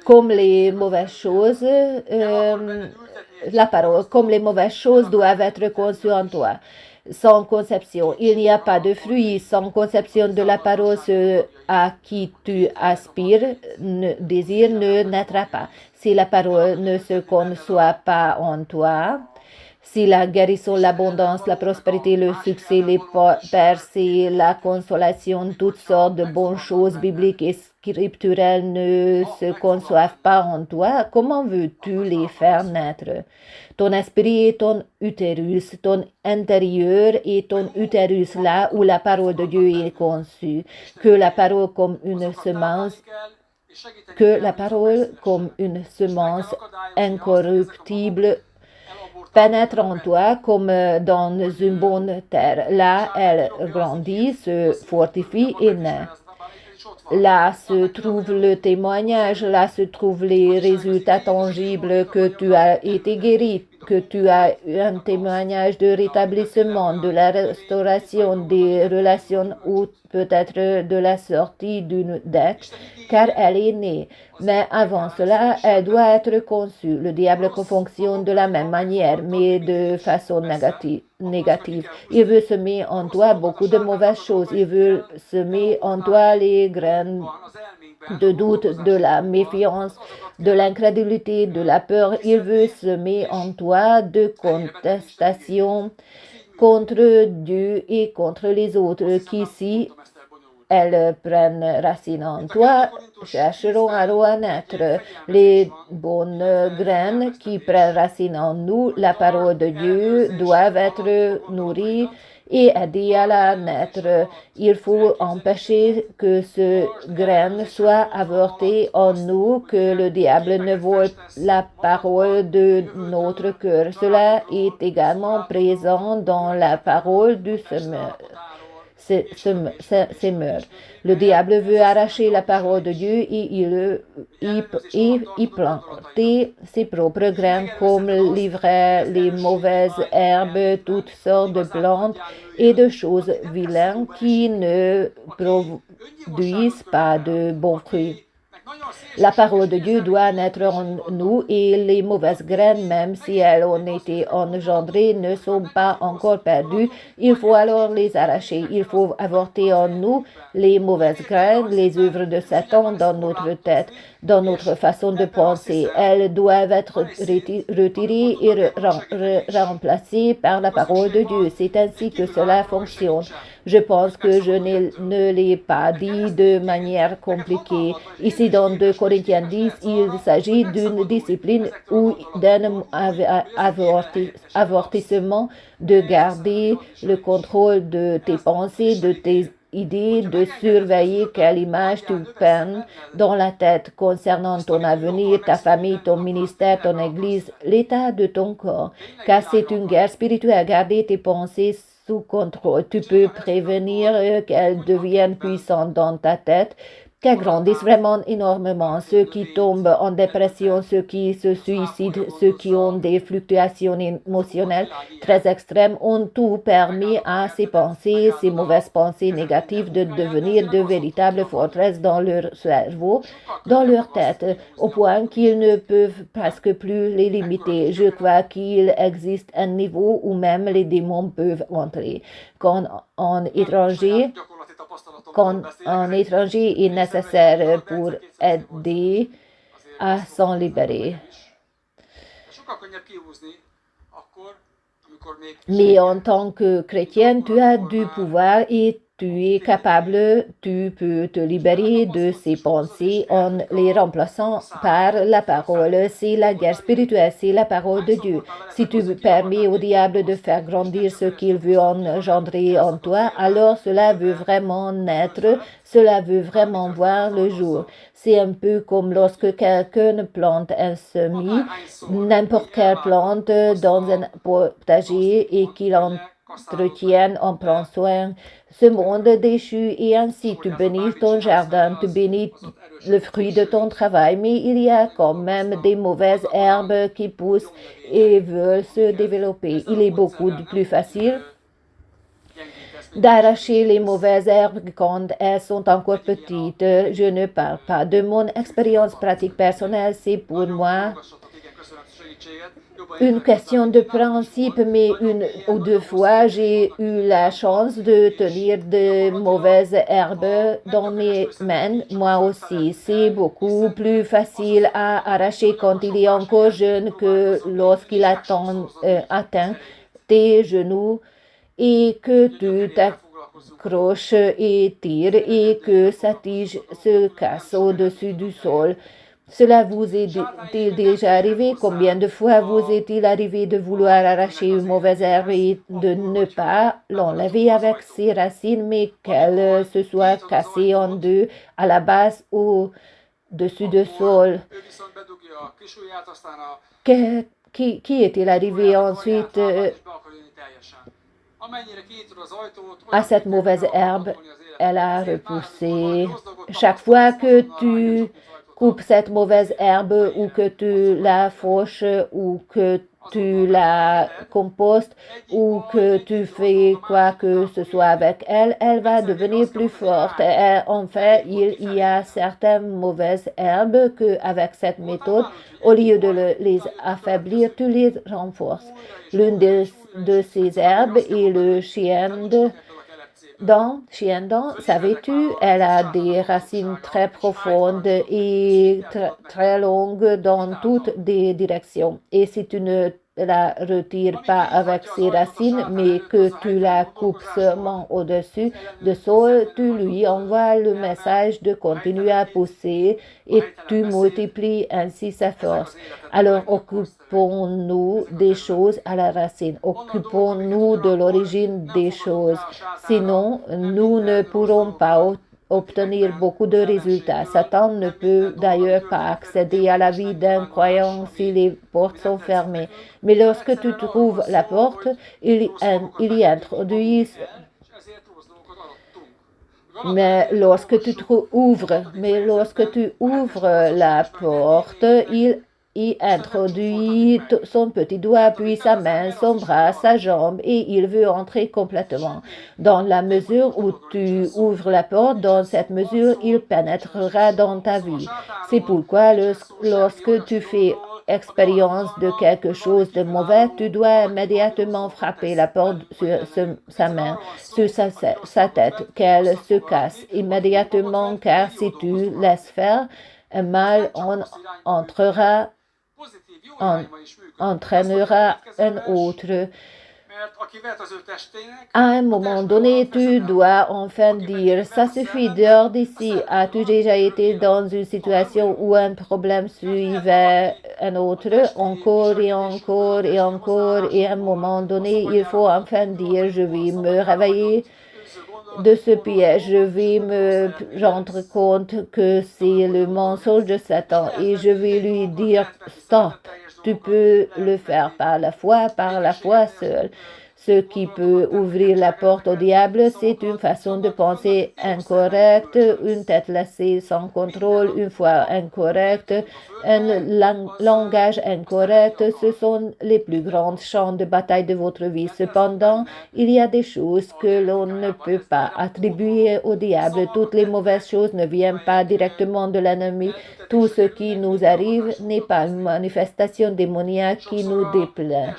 Comme les mauvaises choses, la parole, comme les mauvaises choses doivent être conçues en toi. Sans conception, il n'y a pas de fruit. Sans conception de la parole, ce à qui tu aspires, désir ne naîtra pas. Si la parole ne se conçoit pas en toi, Si la guérison, l'abondance, la prospérité, le succès, les percées, la consolation, toutes sortes de bonnes choses bibliques et scripturelles ne se conçoivent pas en toi, comment veux-tu les faire naître? Ton esprit est ton utérus, ton intérieur est ton utérus, là où la parole de Dieu est conçue. Que la parole comme une semence incorruptible pénètre en toi comme dans une bonne terre. Là, elle grandit, se fortifie et naît. Là se trouve le témoignage, là se trouvent les résultats tangibles que tu as été guéri, que tu as eu un témoignage de rétablissement, de la restauration des relations ou peut-être de la sortie d'une dette, car elle est née. Mais avant cela, elle doit être conçue. Le diable fonctionne de la même manière, mais de façon négative. Il veut semer en toi beaucoup de mauvaises choses. Il veut semer en toi les graines de doute, de la méfiance, de l'incrédulité, de la peur. Il veut semer en toi de contestation contre Dieu et contre les autres qui, si elles prennent racine en toi, chercheront à renaître. Les bonnes graines qui prennent racine en nous, la parole de Dieu, doivent être nourries et aider à la naître. Il faut empêcher que ce graine soit avorté en nous, que le diable ne vole la parole de notre cœur. Cela est également présent dans la parole du semeur. Le diable veut arracher la parole de Dieu et y planter ses propres graines comme l'ivraie, les mauvaises herbes, toutes sortes de plantes et de choses vilaines qui ne produisent pas de bons fruits. La parole de Dieu doit naître en nous et les mauvaises graines, même si elles ont été engendrées, ne sont pas encore perdues. Il faut alors les arracher. Il faut avorter en nous les mauvaises graines, les œuvres de Satan dans notre tête, dans notre façon de penser. Elles doivent être retirées et remplacées par la parole de Dieu. C'est ainsi que cela fonctionne. Je pense que je ne l'ai pas dit de manière compliquée. Ici, dans 2 Corinthiens 10, il s'agit d'une discipline ou d'un avertissement de garder le contrôle de tes pensées, de tes idée de surveiller quelle image tu peins dans la tête concernant ton avenir, ta famille, ton ministère, ton église, l'état de ton corps. Car c'est une guerre spirituelle. Garder tes pensées sous contrôle. Tu peux prévenir qu'elles deviennent puissantes dans ta tête, qu'elles grandissent vraiment énormément. Ceux qui tombent en dépression, ceux qui se suicident, ceux qui ont des fluctuations émotionnelles très extrêmes ont tout permis à ces pensées, ces mauvaises pensées négatives de devenir de véritables forteresses dans leur cerveau, dans leur tête, au point qu'ils ne peuvent presque plus les limiter. Je crois qu'il existe un niveau où même les démons peuvent entrer. Quand un étranger est nécessaire pour aider à s'en libérer. Mais en tant que chrétienne, tu as du pouvoir et tu es capable, tu peux te libérer de ces pensées en les remplaçant par la parole. C'est la guerre spirituelle, c'est la parole de Dieu. Si tu permets au diable de faire grandir ce qu'il veut engendrer en toi, alors cela veut vraiment naître, cela veut vraiment voir le jour. C'est un peu comme lorsque quelqu'un plante un semis, n'importe quelle plante dans un potager et qu'il entretient, en prend soin, ce monde déchu et ainsi tu bénis ton jardin, tu bénis le fruit de ton travail, mais il y a quand même des mauvaises herbes qui poussent et veulent se développer. Il est beaucoup plus facile d'arracher les mauvaises herbes quand elles sont encore petites. Je ne parle pas de mon expérience pratique personnelle, c'est pour moi une question de principe, mais une ou deux fois, j'ai eu la chance de tenir de mauvaises herbes dans mes mains, moi aussi. C'est beaucoup plus facile à arracher quand il est encore jeune que lorsqu'il atteint tes genoux et que tu t'accroches et tires et que sa tige se casse au-dessus du sol. Cela vous est-il déjà arrivé? Combien de fois vous est-il arrivé de vouloir arracher une mauvaise herbe et de ne pas l'enlever avec ses racines, mais qu'elle se soit cassée en deux à la base ou au-dessus du sol? Qui est-il arrivé ensuite à cette mauvaise herbe? Elle a repoussé. Chaque fois que tu coupes cette mauvaise herbe ou que tu la fauches ou que tu la compostes ou que tu fais quoi que ce soit avec elle, elle va devenir plus forte. Et en fait, il y a certaines mauvaises herbes que avec cette méthode, au lieu de les affaiblir, tu les renforces. L'une de ces herbes est le chien dent, savais-tu, elle a des racines très profondes et très longues dans toutes les directions. Et si tu ne la retires pas avec ses racines, mais que tu la coupes seulement au-dessus du sol, tu lui envoies le message de continuer à pousser et tu multiplies ainsi sa force. Alors occupons-nous des choses à la racine, occupons-nous de l'origine des choses. Sinon, nous ne pourrons pas obtenir beaucoup de résultats. Satan ne peut d'ailleurs pas accéder à la vie d'un croyant si les portes sont fermées. Mais lorsque tu trouves la porte, il y introduit. Mais lorsque tu ouvres la porte, il y introduit son petit doigt, puis sa main, son bras, sa jambe, et il veut entrer complètement. Dans la mesure où tu ouvres la porte, dans cette mesure, il pénétrera dans ta vie. C'est pourquoi lorsque tu fais expérience de quelque chose de mauvais, tu dois immédiatement frapper la porte sur sa main, sur sa tête, qu'elle se casse immédiatement, car si tu laisses faire, un mal entraînera un autre. À un moment donné, tu dois enfin dire, ça suffit, dehors d'ici. As-tu déjà été dans une situation où un problème suivait un autre, encore et encore et encore, et à un moment donné, il faut enfin dire, je vais me réveiller de ce piège, je vais me rendre compte que c'est le mensonge de Satan et je vais lui dire, stop, tu peux le faire par la foi seule. Ce qui peut ouvrir la porte au diable, c'est une façon de penser incorrecte, une tête laissée sans contrôle, une foi incorrecte, un langage incorrect. Ce sont les plus grands champs de bataille de votre vie. Cependant, il y a des choses que l'on ne peut pas attribuer au diable. Toutes les mauvaises choses ne viennent pas directement de l'ennemi. Tout ce qui nous arrive n'est pas une manifestation démoniaque qui nous déplaît.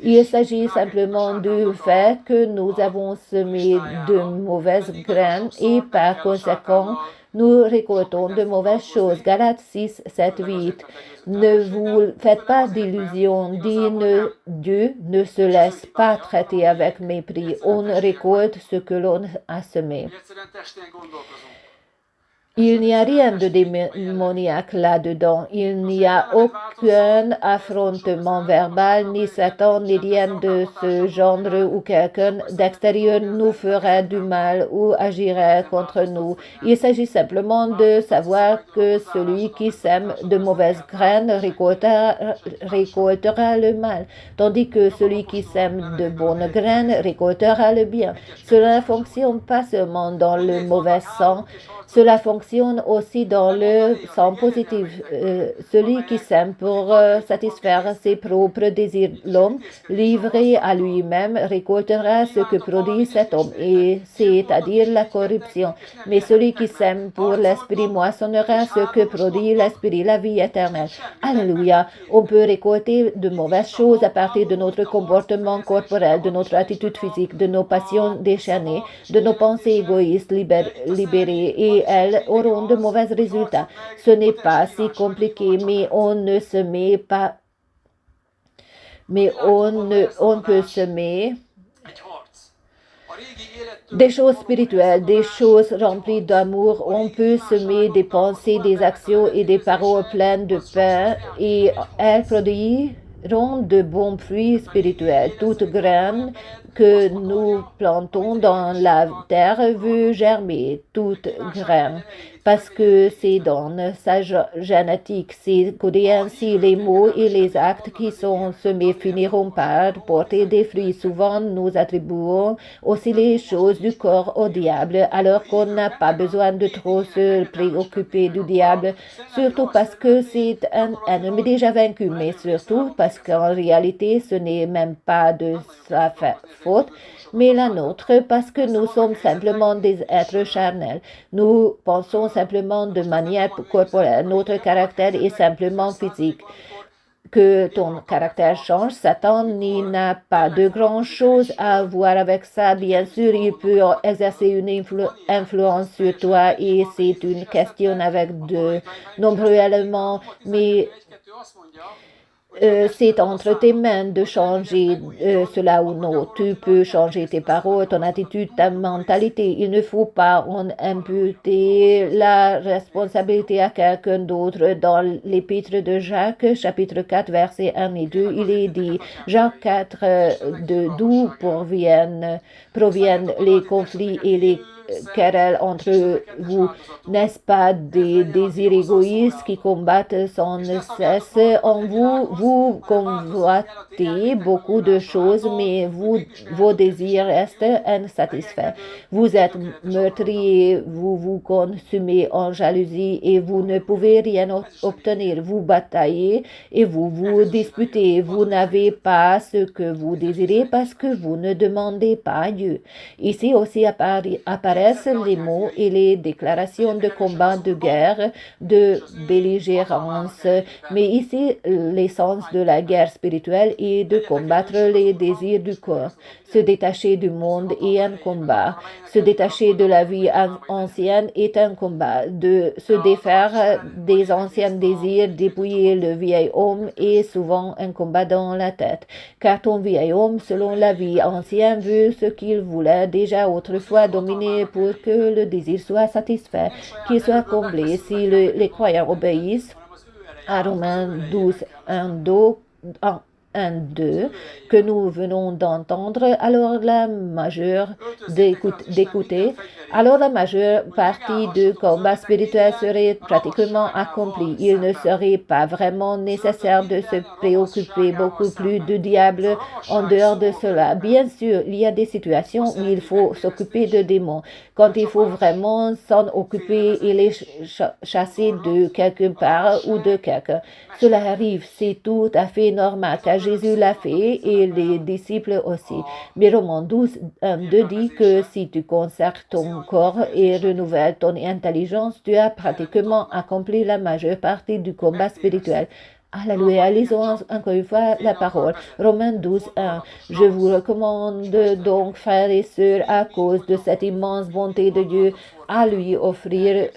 Il s'agit simplement du fait que nous avons semé de mauvaises graines et par conséquent, nous récoltons de mauvaises choses. Galates 6, 7, 8. Ne vous faites pas d'illusions. Dieu ne se laisse pas traiter avec mépris. On récolte ce que l'on a semé. Il n'y a rien de démoniaque là-dedans. Il n'y a aucun affrontement verbal, ni Satan, ni rien de ce genre où quelqu'un d'extérieur nous ferait du mal ou agirait contre nous. Il s'agit simplement de savoir que celui qui sème de mauvaises graines récoltera le mal, tandis que celui qui sème de bonnes graines récoltera le bien. Cela ne fonctionne pas seulement dans le mauvais sens, cela fonctionne fonctionne aussi dans le sens positif. Celui qui sème pour satisfaire ses propres désirs, l'homme, livré à lui-même, récoltera ce que produit cet homme, et c'est-à-dire la corruption. Mais celui qui sème pour l'esprit moissonnera ce que produit l'esprit, la vie éternelle. Alléluia. On peut récolter de mauvaises choses à partir de notre comportement corporel, de notre attitude physique, de nos passions déchaînées, de nos pensées égoïstes libérées, et elles auront de mauvais résultats. Ce n'est pas si compliqué, mais on ne se met pas, mais on peut semer des choses spirituelles, des choses remplies d'amour. On peut semer des pensées, des actions et des paroles pleines de paix, et elles produiront de bons fruits spirituels. Toute graine que nous plantons dans la terre veut germer, toute graine, parce que c'est dans sa génétique. C'est codé ainsi. Les mots et les actes qui sont semés finiront par porter des fruits. Souvent, nous attribuons aussi les choses du corps au diable, alors qu'on n'a pas besoin de trop se préoccuper du diable, surtout parce que c'est un ennemi déjà vaincu, mais surtout parce qu'en réalité, ce n'est même pas de sa faute, mais la nôtre, parce que nous sommes simplement des êtres charnels. Nous pensons simplement de manière corporelle. Notre caractère est simplement physique. Que ton caractère change, Satan n'a pas de grand-chose à voir avec ça. Bien sûr, il peut exercer une influence sur toi, et c'est une question avec de nombreux éléments, mais c'est entre tes mains de changer cela ou non. Tu peux changer tes paroles, ton attitude, ta mentalité. Il ne faut pas en imputer la responsabilité à quelqu'un d'autre. Dans l'épître de Jacques, chapitre 4, versets 1 et 2, il est dit, Jacques 4, d'où proviennent les conflits et les querelles entre vous? N'est-ce pas des désirs égoïstes qui combattent sans cesse en vous? Vous convoitez beaucoup de choses, mais vos désirs restent insatisfaits. Vous êtes meurtrier, vous vous consumez en jalousie et vous ne pouvez rien obtenir. Vous bataillez et vous vous disputez. Vous n'avez pas ce que vous désirez parce que vous ne demandez pas à Dieu. Ici aussi apparaissent les mots et les déclarations de combat, de guerre, de belligérance. Mais ici, l'essence de la guerre spirituelle est de combattre les désirs du corps. Se détacher du monde est un combat. Se détacher de la vie ancienne est un combat. De se défaire des anciens désirs, dépouiller le vieil homme est souvent un combat dans la tête. Car ton vieil homme, selon la vie ancienne, veut ce qu'il voulait déjà autrefois dominer pour que le désir soit satisfait, qu'il soit comblé. Si les croyants obéissent à Romains 12, 1, 2, que nous venons d'entendre, alors la majeure partie du combat spirituel serait pratiquement accomplie. Il ne serait pas vraiment nécessaire de se préoccuper beaucoup plus du diable en dehors de cela. Bien sûr, il y a des situations où il faut s'occuper de démons, quand il faut vraiment s'en occuper et les chasser de quelque part ou de quelqu'un. Cela arrive, c'est tout à fait normal, car Jésus l'a fait et les disciples aussi. Mais Romains 12, 1, 2 dit que si tu consacres ton corps et renouvelles ton intelligence, tu as pratiquement accompli la majeure partie du combat spirituel. Alléluia, lisons encore une fois la parole. Romains 12, 1. Je vous recommande donc, frères et sœurs, à cause de cette immense bonté de Dieu, à lui offrir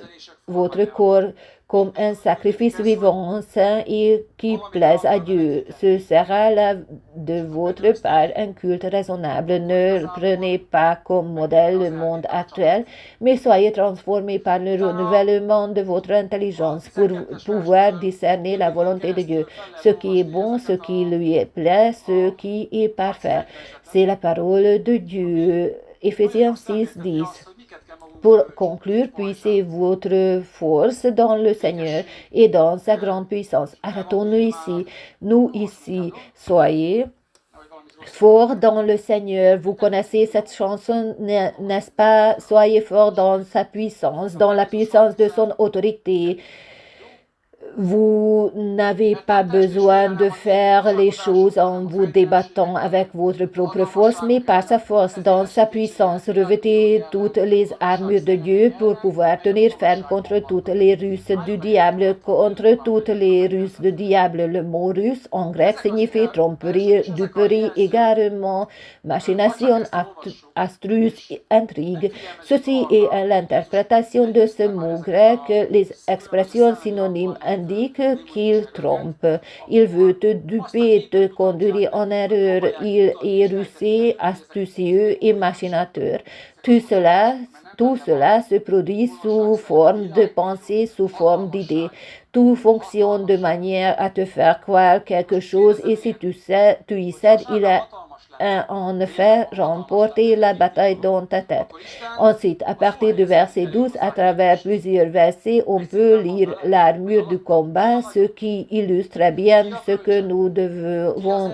votre corps comme un sacrifice vivant, saint et qui plaise à Dieu. Ce sera là de votre part un culte raisonnable. Ne prenez pas comme modèle le monde actuel, mais soyez transformés par le renouvellement de votre intelligence pour pouvoir discerner la volonté de Dieu, ce qui est bon, ce qui lui plaît, ce qui est parfait. C'est la parole de Dieu. Éphésiens 6, 10. Pour conclure, puissez votre force dans le Seigneur et dans sa grande puissance. Arrêtons-nous ici. Soyez fort dans le Seigneur. Vous connaissez cette chanson, n'est-ce pas? Soyez fort dans sa puissance, dans la puissance de son autorité. Vous n'avez pas besoin de faire les choses en vous débattant avec votre propre force, mais par sa force, dans sa puissance. Revêtez toutes les armures de Dieu pour pouvoir tenir ferme contre toutes les ruses du diable, contre toutes les ruses du diable. Le mot russe en grec signifie tromperie, duperie, égarement, machination, astuce, intrigue. Ceci est l'interprétation de ce mot grec. Les expressions synonymes indique qu'il trompe. Il veut te duper, te conduire en erreur. Il est rusé, astucieux et machinateur. Tout cela se produit sous forme de pensée, sous forme d'idées. Tout fonctionne de manière à te faire croire quelque chose et si tu y cèdes, il a en effet remporter la bataille dans ta tête. Ensuite, à partir du verset 12, à travers plusieurs versets, on peut lire l'armure du combat, ce qui illustre bien ce que nous devons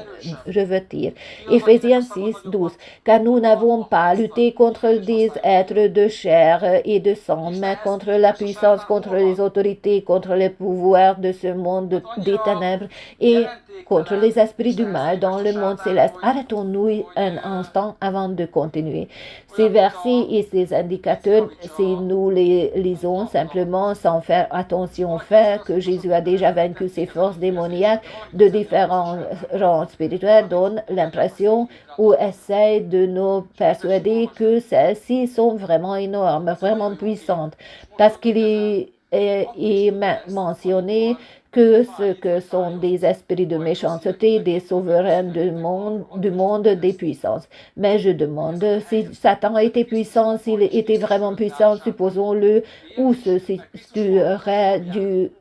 revêtir. Éphésiens 6, 12. Car nous n'avons pas à lutter contre des êtres de chair et de sang, mais contre la puissance, contre les autorités, contre les pouvoirs de ce monde des ténèbres et contre les esprits du mal dans le monde céleste. Arrêtons-nous un instant avant de continuer. Ces versets et ces indicateurs, si nous les lisons simplement sans faire attention au fait que Jésus a déjà vaincu ces forces démoniaques de différents rangs spirituels, donnent l'impression ou essayent de nous persuader que celles-ci sont vraiment énormes, vraiment puissantes, parce qu'il est mentionné que ce que sont des esprits de méchanceté, des souverains du monde des puissances. Mais je demande, si Satan était puissant, s'il était vraiment puissant, supposons-le, où se situerait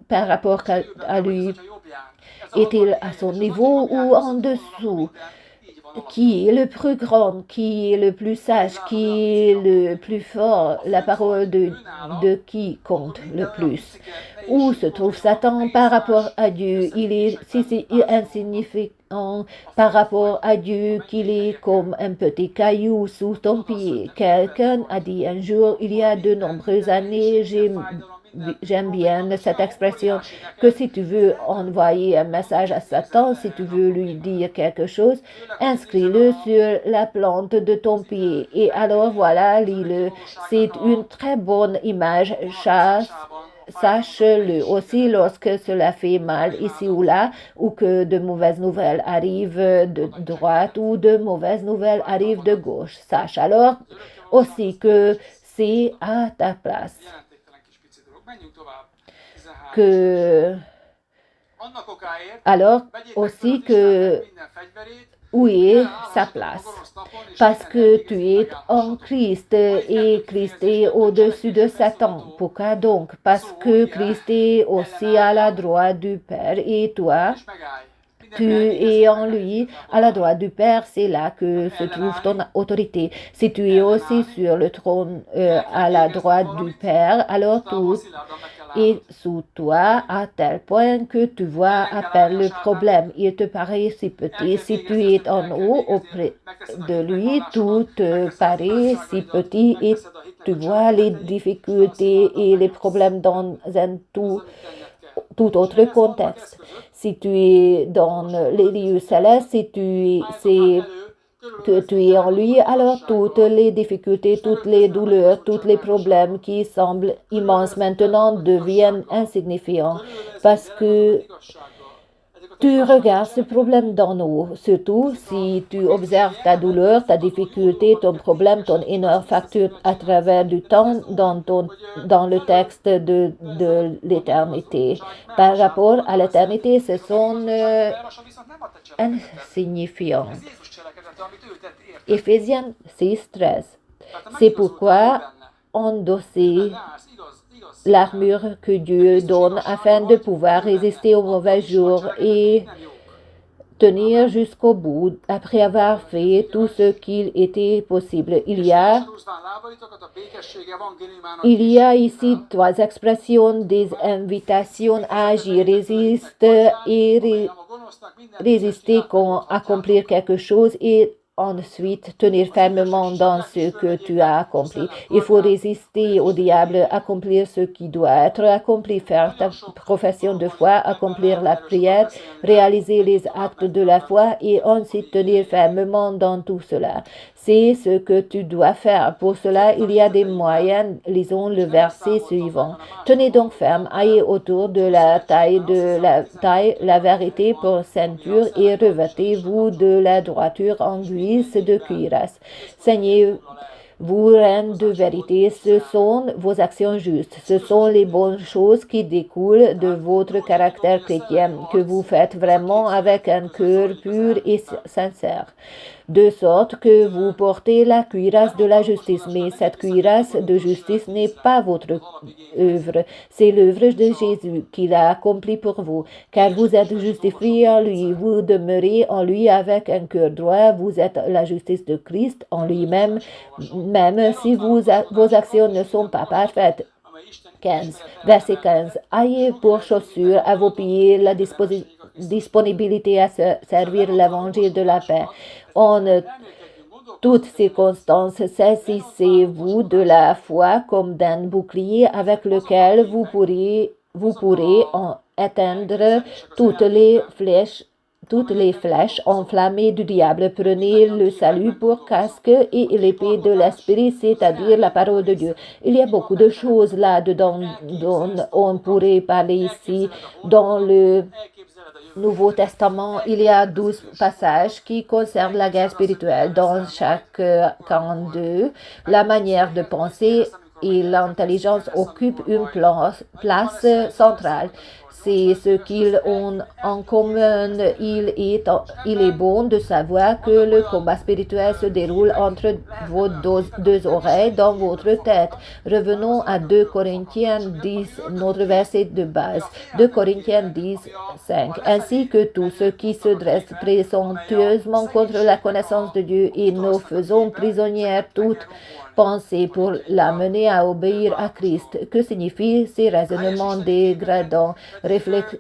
par rapport à lui? Est-il à son niveau ou en dessous? Qui est le plus grand, qui est le plus sage, qui est le plus fort, la parole de qui compte le plus. Où se trouve Satan par rapport à Dieu? Il est si insignifiant par rapport à Dieu qu'il est comme un petit caillou sous ton pied. Quelqu'un a dit un jour, il y a de nombreuses années, j'aime bien cette expression, que si tu veux envoyer un message à Satan, si tu veux lui dire quelque chose, inscris-le sur la plante de ton pied. Et alors voilà, lis-le. C'est une très bonne image. Sache-le aussi lorsque cela fait mal ici ou là, ou que de mauvaises nouvelles arrivent de droite ou de mauvaises nouvelles arrivent de gauche. Sache alors aussi que c'est à ta place. Alors aussi que où est sa place? Parce que tu es en Christ et Christ est au-dessus de Satan. Pourquoi donc? Parce que Christ est aussi à la droite du Père et toi, tu es en lui, à la droite du Père, c'est là que se trouve ton autorité. Si tu es aussi sur le trône à la droite du Père, alors tout est sous toi à tel point que tu vois à peine le problème. Il te paraît si petit. Si tu es en haut auprès de lui, tout te paraît si petit et tu vois les difficultés et les problèmes dans un tout autre contexte. Si tu es dans les lieux célestes, si tu sais que tu es en lui, alors toutes les difficultés, toutes les douleurs, tous les problèmes qui semblent immenses maintenant deviennent insignifiants parce que tu regardes ce problème d'en haut, surtout si tu observes ta douleur, ta difficulté, ton problème, ton énorme facture à travers du temps dans le texte de l'éternité. Par rapport à l'éternité, ce sont insignifiants. Éphésiens 6, 13. C'est pourquoi endossez l'armure que Dieu donne afin de pouvoir résister aux mauvais jours et tenir jusqu'au bout après avoir fait tout ce qu'il était possible. Il y a ici trois expressions des invitations à agir, résiste et résister, accomplir quelque chose et ensuite tenir fermement dans ce que tu as accompli. Il faut résister au diable, accomplir ce qui doit être accompli, faire ta profession de foi, accomplir la prière, réaliser les actes de la foi et ensuite tenir fermement dans tout cela. C'est ce que tu dois faire. Pour cela, il y a des moyens. Lisons le verset suivant. Tenez donc ferme, ayez autour de la taille la vérité pour ceinture et revêtez-vous de la droiture en guise de cuirasse. Seigneur, vous, reine de vérité, ce sont vos actions justes, ce sont les bonnes choses qui découlent de votre caractère chrétien, que vous faites vraiment avec un cœur pur et sincère, de sorte que vous portez la cuirasse de la justice. Mais cette cuirasse de justice n'est pas votre œuvre, c'est l'œuvre de Jésus qu'il a accomplie pour vous, car vous êtes justifiés en lui, vous demeurez en lui avec un cœur droit, vous êtes la justice de Christ en lui-même, même si vos actions ne sont pas parfaites. 15, verset 15. Ayez pour chaussure à vos pieds la disponibilité à servir l'évangile de la paix. En toutes circonstances, saisissez-vous de la foi comme d'un bouclier avec lequel vous pourrez éteindre toutes les flèches enflammées du diable. Prenez le salut pour casque et l'épée de l'esprit, c'est-à-dire la parole de Dieu. Il y a beaucoup de choses là-dedans dont on pourrait parler ici. Dans le Nouveau Testament, il y a 12 passages qui concernent la guerre spirituelle. Dans chaque camp 2, la manière de penser et l'intelligence occupent une place centrale. C'est ce qu'ils ont en commun. Il est bon de savoir que le combat spirituel se déroule entre vos deux oreilles dans votre tête. Revenons à 2 Corinthiens 10, notre verset de base. 2 Corinthiens 10, 5. Ainsi que tous ceux qui se dressent présomptueusement contre la connaissance de Dieu et nous faisons prisonnières toute pensée pour l'amener à obéir à Christ. Que signifient ces raisonnements dégradants?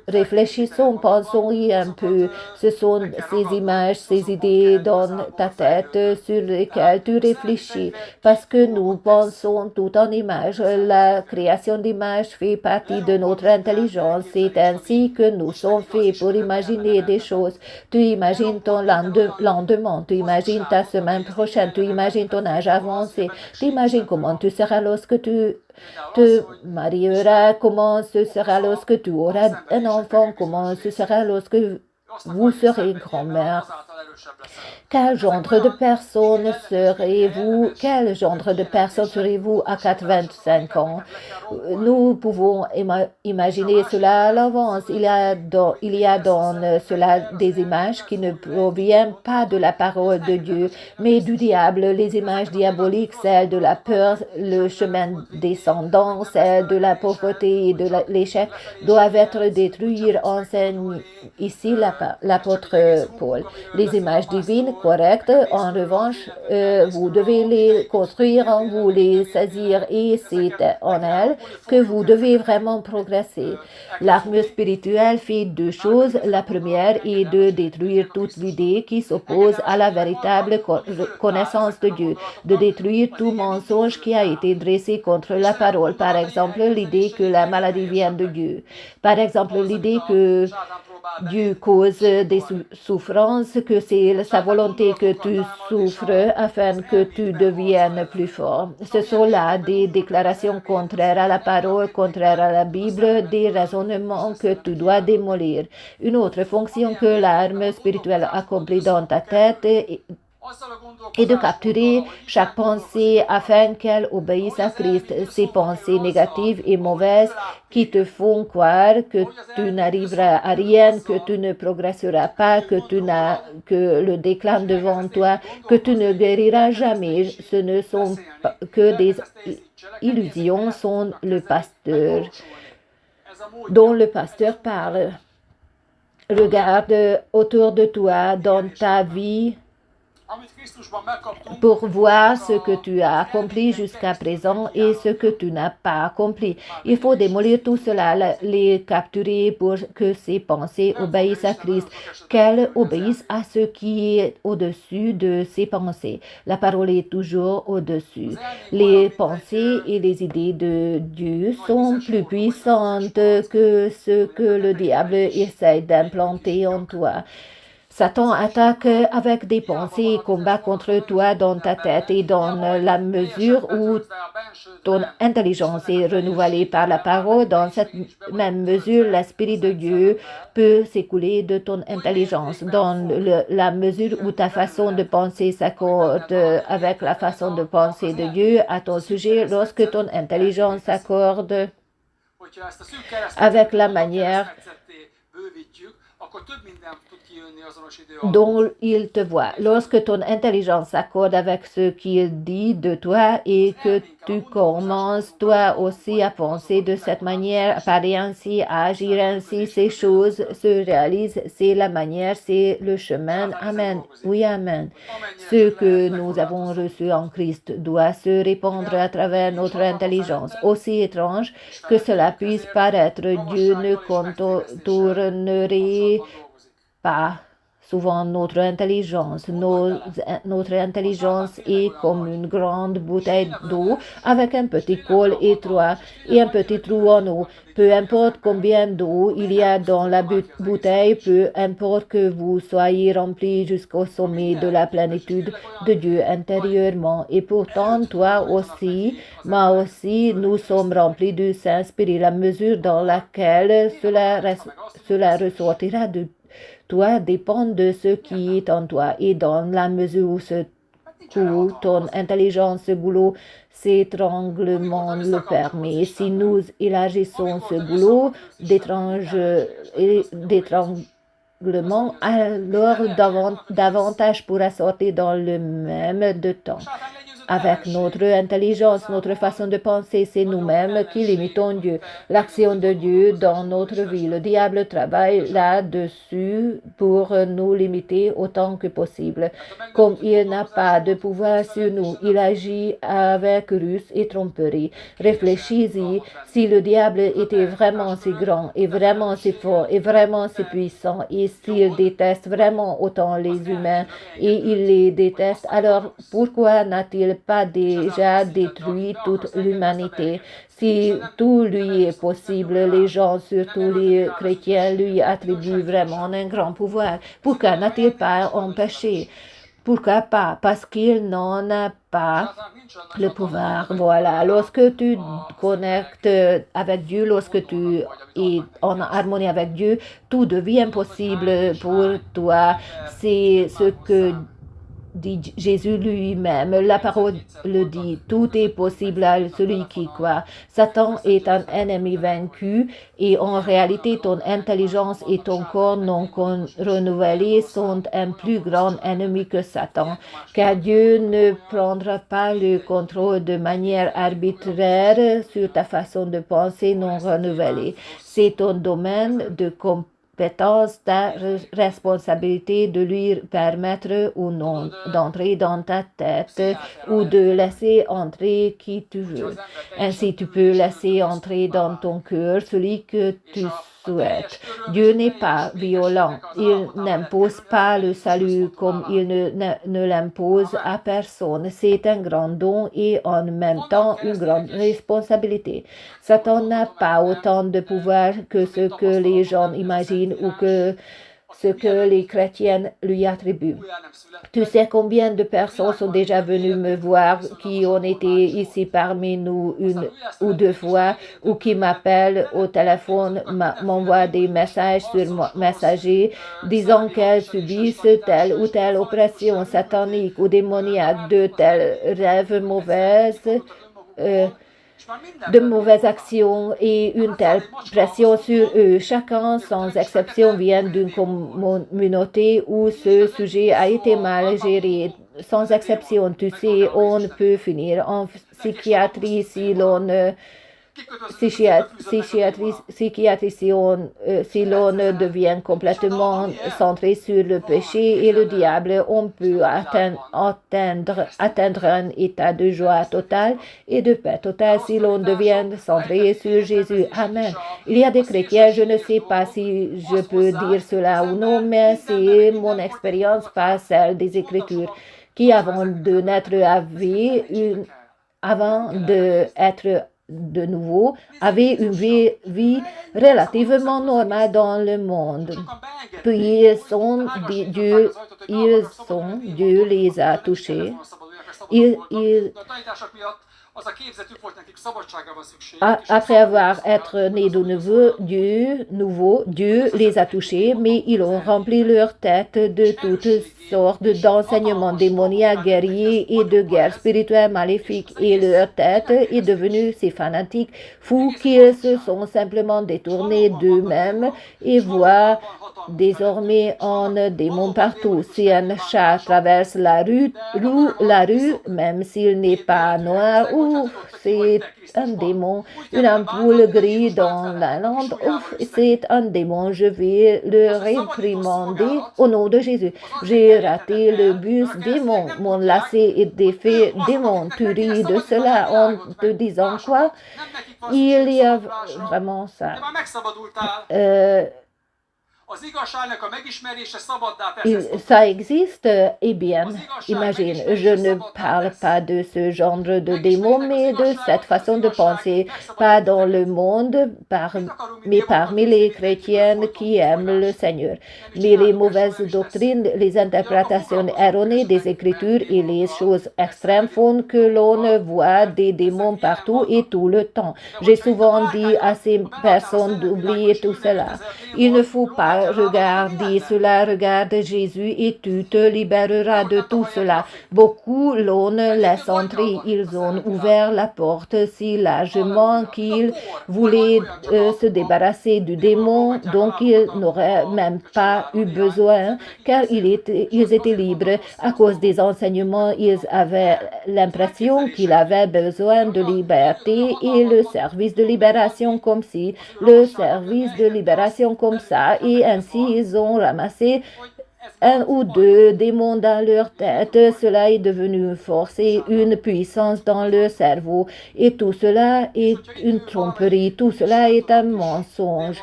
Réfléchissons, pensons-y un peu. Ce sont ces images, ces idées dans ta tête sur lesquelles tu réfléchis. Parce que nous pensons tout en images. La création d'images fait partie de notre intelligence. C'est ainsi que nous sommes faits pour imaginer des choses. Tu imagines ton lendemain, tu imagines ta semaine prochaine, tu imagines ton âge avancé. Tu imagines comment tu seras lorsque tu te marieras, comment ce sera lorsque tu auras un enfant, comment ce sera lorsque vous serez grand-mère. Quel genre de personne serez-vous? Quel genre de personne serez-vous à 85 ans? Nous pouvons imaginer cela à l'avance. Il y a dans cela des images qui ne proviennent pas de la parole de Dieu, mais du diable. Les images diaboliques, celles de la peur, le chemin descendant, celles de la pauvreté et de l'échec, doivent être détruites, enseigne ici l'apôtre Paul. Les images divines correctes, en revanche, vous devez les construire en vous, les saisir, et c'est en elles que vous devez vraiment progresser. L'arme spirituelle fait 2 choses. La première est de détruire toute l'idée qui s'oppose à la véritable connaissance de Dieu, de détruire tout mensonge qui a été dressé contre la parole. Par exemple, l'idée que la maladie vient de Dieu. Par exemple, l'idée que Dieu cause des souffrances, que c'est sa volonté que tu souffres afin que tu deviennes plus fort. Ce sont là des déclarations contraires à la parole, contraires à la Bible, des raisonnements que tu dois démolir. Une autre fonction que l'arme spirituelle accomplit dans ta tête et de capturer chaque pensée afin qu'elle obéisse à Christ. Ces pensées négatives et mauvaises qui te font croire que tu n'arriveras à rien, que tu ne progresseras pas, que le déclin devant toi, que tu ne guériras jamais. Ce ne sont pas que des illusions, sont le pasteur dont le pasteur parle. Regarde autour de toi dans ta vie pour voir ce que tu as accompli jusqu'à présent et ce que tu n'as pas accompli. Il faut démolir tout cela, les capturer pour que ces pensées obéissent à Christ, qu'elles obéissent à ce qui est au-dessus de ces pensées. La parole est toujours au-dessus. Les pensées et les idées de Dieu sont plus puissantes que ce que le diable essaie d'implanter en toi. Satan attaque avec des pensées et combat contre toi dans ta tête et dans la mesure où ton intelligence est renouvelée par la parole, dans cette même mesure, l'Esprit de Dieu peut s'écouler de ton intelligence. Dans la mesure où ta façon de penser s'accorde avec la façon de penser de Dieu à ton sujet, lorsque ton intelligence s'accorde avec la manière dont il te voit. Lorsque ton intelligence s'accorde avec ce qu'il dit de toi et que tu commences toi aussi à penser de cette manière, à parler ainsi, à agir ainsi, ces choses se réalisent, c'est la manière, c'est le chemin. Amen. Oui, amen. Ce que nous avons reçu en Christ doit se répandre à travers notre intelligence. Aussi étrange que cela puisse paraître, Dieu ne contournerait pas souvent notre intelligence. Notre intelligence est comme une grande bouteille d'eau avec un petit col étroit et un petit trou en eau. Peu importe combien d'eau il y a dans la bouteille, peu importe que vous soyez rempli jusqu'au sommet de la plénitude de Dieu intérieurement. Et pourtant, toi aussi, moi aussi, nous sommes remplis du Saint-Esprit. La mesure dans laquelle cela ressortira de toi dépend de ce qui est en toi et dans la mesure où ton intelligence, ce goulot, d'étranglement le permet. Si nous élargissons ce goulot d'étranglement, alors davantage pourra sortir dans le même de temps. Avec notre intelligence, notre façon de penser, c'est nous-mêmes qui limitons Dieu, l'action de Dieu dans notre vie. Le diable travaille là-dessus pour nous limiter autant que possible. Comme il n'a pas de pouvoir sur nous, il agit avec ruse et tromperie. Réfléchis-y, si le diable était vraiment si grand et vraiment si fort et vraiment si puissant et s'il déteste vraiment autant les humains et il les déteste, alors pourquoi n'a-t-il pas déjà détruit toute l'humanité? Si tout lui est possible, les gens, surtout les chrétiens, lui attribuent vraiment un grand pouvoir. Pourquoi n'a-t-il pas empêché? Pourquoi pas? Parce qu'il n'en a pas le pouvoir. Voilà. Lorsque tu connectes avec Dieu, lorsque tu es en harmonie avec Dieu, tout devient possible pour toi. C'est ce que dit Jésus lui-même. La parole le dit, tout est possible à celui qui croit. Satan est un ennemi vaincu et en réalité ton intelligence et ton corps non renouvelés sont un plus grand ennemi que Satan, car Dieu ne prendra pas le contrôle de manière arbitraire sur ta façon de penser non renouvelée. C'est ton domaine de compétence, ta responsabilité de lui permettre ou non d'entrer dans ta tête ou de laisser entrer qui tu veux. Ainsi, tu peux laisser entrer dans ton cœur celui que tu souhaites. Dieu n'est pas violent. Il n'impose pas le salut comme il ne l'impose à personne. C'est un grand don et en même temps une grande responsabilité. Satan n'a pas autant de pouvoir que ce que les gens imaginent ou que ce que les chrétiens lui attribuent. Tu sais combien de personnes sont déjà venues me voir qui ont été ici parmi nous une ou deux fois ou qui m'appellent au téléphone, m'envoient des messages sur Messager disant qu'elles subissent telle ou telle oppression satanique ou démoniaque, de tels rêves mauvaises, de mauvaises actions et une telle pression sur eux. Chacun, sans exception, vient d'une communauté où ce sujet a été mal géré. Sans exception, tu sais, on peut finir en psychiatrie si l'on ne psychiatrisation, si l'on devient complètement centré sur le péché et le diable, on peut atteindre un état de joie totale et de paix totale si l'on devient centré sur Jésus. Amen. Il y a des chrétiens, je ne sais pas si je peux dire cela ou non, mais c'est mon expérience, pas celle des Écritures, qui avant de naître avant d'être de nouveau, avaient une vie relativement normale dans le monde. Puis Dieu les a touchés. Après avoir été nés de nouveau, Dieu les a touchés, mais ils ont rempli leur tête de toutes sortes d'enseignements démoniaques, guerriers et de guerres spirituelles maléfiques. Et leur tête est devenue si fanatique, fou qu'ils se sont simplement détournés d'eux-mêmes et voient désormais un démon partout. Si un chat traverse la rue, même s'il n'est pas noir, c'est un démon. Une ampoule grise dans la lampe, c'est un démon. Je vais le réprimander au nom de Jésus. J'ai raté le bus, démon. Mon lacet est défait, démon. Tu ris de cela en te disant quoi? Il y a vraiment ça. Ça existe, eh bien, imagine, je ne parle pas de ce genre de démon, mais de cette façon de penser, pas dans le monde, mais parmi les chrétiens qui aiment le Seigneur. Mais les mauvaises doctrines, les interprétations erronées des Écritures et les choses extrêmes font que l'on voit des démons partout et tout le temps. J'ai souvent dit à ces personnes d'oublier tout cela. Il ne faut pas regarder cela, regarde Jésus et tu te libéreras de tout cela. Beaucoup l'on laisse entrer, ils ont ouvert la porte si largement qu'ils voulaient se débarrasser du démon, donc ils n'auraient même pas eu besoin car ils étaient libres. À cause des enseignements, ils avaient l'impression qu'ils avaient besoin de liberté et le service de libération comme si, le service de libération comme ça, et ainsi ils ont ramassé un ou deux démons dans leur tête. Cela est devenu une force et une puissance dans leur cerveau. Et tout cela est une tromperie, tout cela est un mensonge.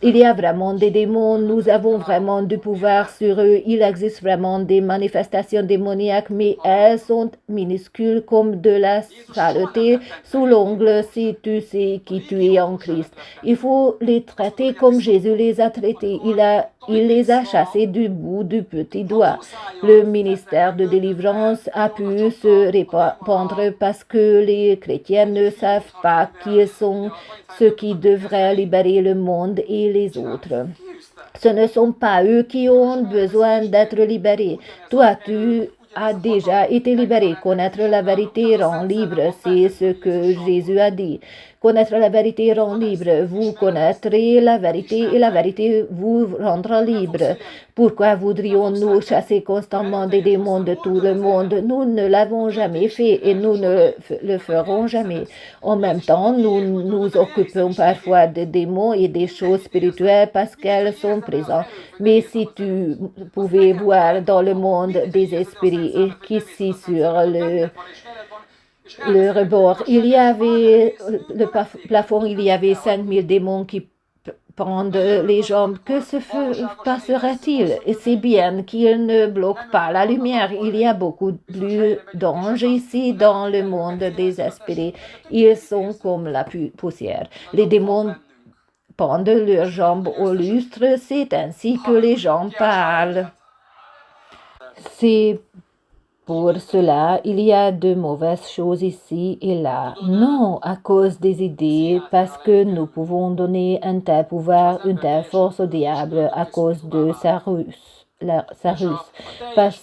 Il y a vraiment des démons, nous avons vraiment du pouvoir sur eux. Il existe vraiment des manifestations démoniaques, mais elles sont minuscules comme de la saleté sous l'ongle si tu sais qui tu es en Christ. Il faut les traiter comme Jésus les a traités. Il les a chassés du bout du petit doigt. Le ministère de délivrance a pu se répandre parce que les chrétiens ne savent pas qui sont ceux qui devraient libérer le monde et les autres. Ce ne sont pas eux qui ont besoin d'être libérés. Toi, tu as déjà été libéré. Connaître la vérité rend libre. C'est ce que Jésus a dit. Connaître la vérité rend libre. Vous connaîtrez la vérité et la vérité vous rendra libre. Pourquoi voudrions-nous chasser constamment des démons de tout le monde? Nous ne l'avons jamais fait et nous ne le ferons jamais. En même temps, nous nous occupons parfois des démons et des choses spirituelles parce qu'elles sont présentes. Mais si tu pouvais voir dans le monde des esprits et qu'ici sur le rebord, il y avait le plafond, il y avait 5000 démons qui pendent les jambes. Que se passera-t-il? Et c'est bien qu'il ne bloque pas la lumière. Il y a beaucoup plus d'anges ici dans le monde des esprits. Ils sont comme la poussière. Les démons pendent leurs jambes au lustre. C'est ainsi que les gens parlent. C'est pour cela, il y a de mauvaises choses ici et là. Non, à cause des idées, parce que nous pouvons donner un tel pouvoir, une telle force au diable à cause de sa ruse. Parce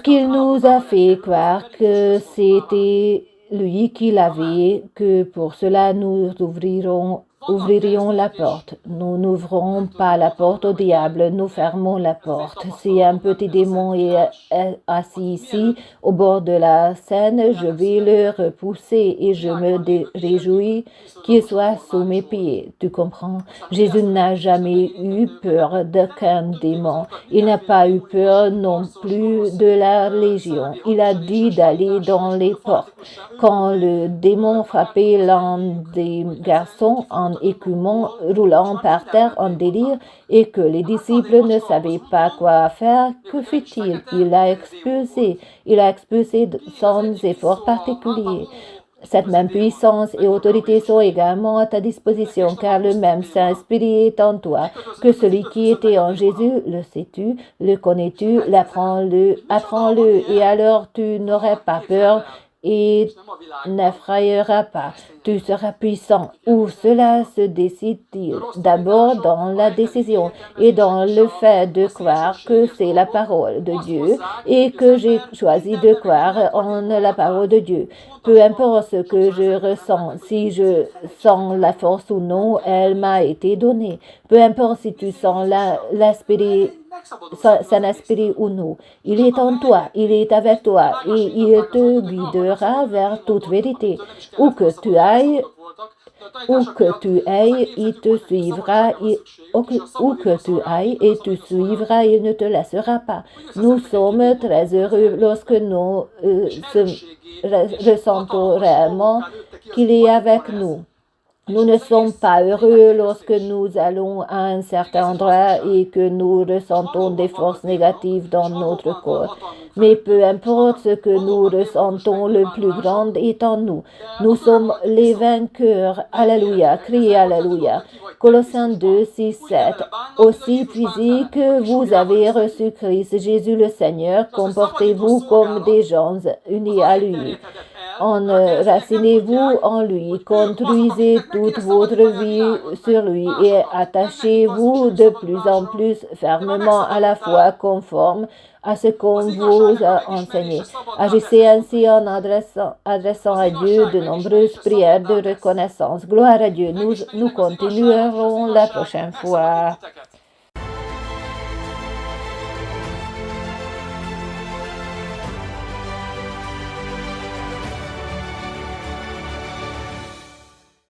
qu'il nous a fait croire que c'était lui qui l'avait, que pour cela nous ouvrirons ouvririons la porte. Nous n'ouvrons pas la porte au diable, nous fermons la porte. Si un petit démon est assis ici, au bord de la scène, je vais le repousser et je me réjouis qu'il soit sous mes pieds. Tu comprends? Jésus n'a jamais eu peur d'aucun démon. Il n'a pas eu peur non plus de la légion. Il a dit d'aller dans les portes. Quand le démon frappait l'un des garçons en écumant, roulant par terre en délire, et que les disciples ne savaient pas quoi faire, que fit-il? Il l'a expulsé. Il a expulsé sans effort particulier. Cette même puissance et autorité sont également à ta disposition, car le même Saint-Esprit est en toi que celui qui était en Jésus. Le sais-tu, le connais-tu, apprends-le, et alors tu n'aurais pas peur et n'effraieras pas. Tu seras puissant. Où cela se décide-t-il? D'abord dans la décision et dans le fait de croire que c'est la parole de Dieu et que j'ai choisi de croire en la parole de Dieu. Peu importe ce que je ressens, si je sens la force ou non, elle m'a été donnée. Peu importe si tu sens l'esprit Saint-Esprit ou non. Il est en toi, il est avec toi et il te guidera vers toute vérité. Où que tu ailles, il te suivra, où que tu ailles, et tu suivras, il ne te laissera pas. Nous sommes très heureux lorsque nous ressentons réellement qu'il est avec nous. Nous ne sommes pas heureux lorsque nous allons à un certain endroit et que nous ressentons des forces négatives dans notre corps. Mais peu importe ce que nous ressentons, le plus grand est en nous. Nous sommes les vainqueurs. Alléluia. Criez Alléluia. Colossiens 2, 6, 7. Aussi, puisque vous avez reçu Christ Jésus le Seigneur, comportez-vous comme des gens unis à lui. Enracinez-vous en lui, construisez toute votre vie sur lui et attachez-vous de plus en plus fermement à la foi conforme à ce qu'on vous a enseigné. Agissez ainsi en adressant à Dieu de nombreuses prières de reconnaissance. Gloire à Dieu. Nous continuerons la prochaine fois.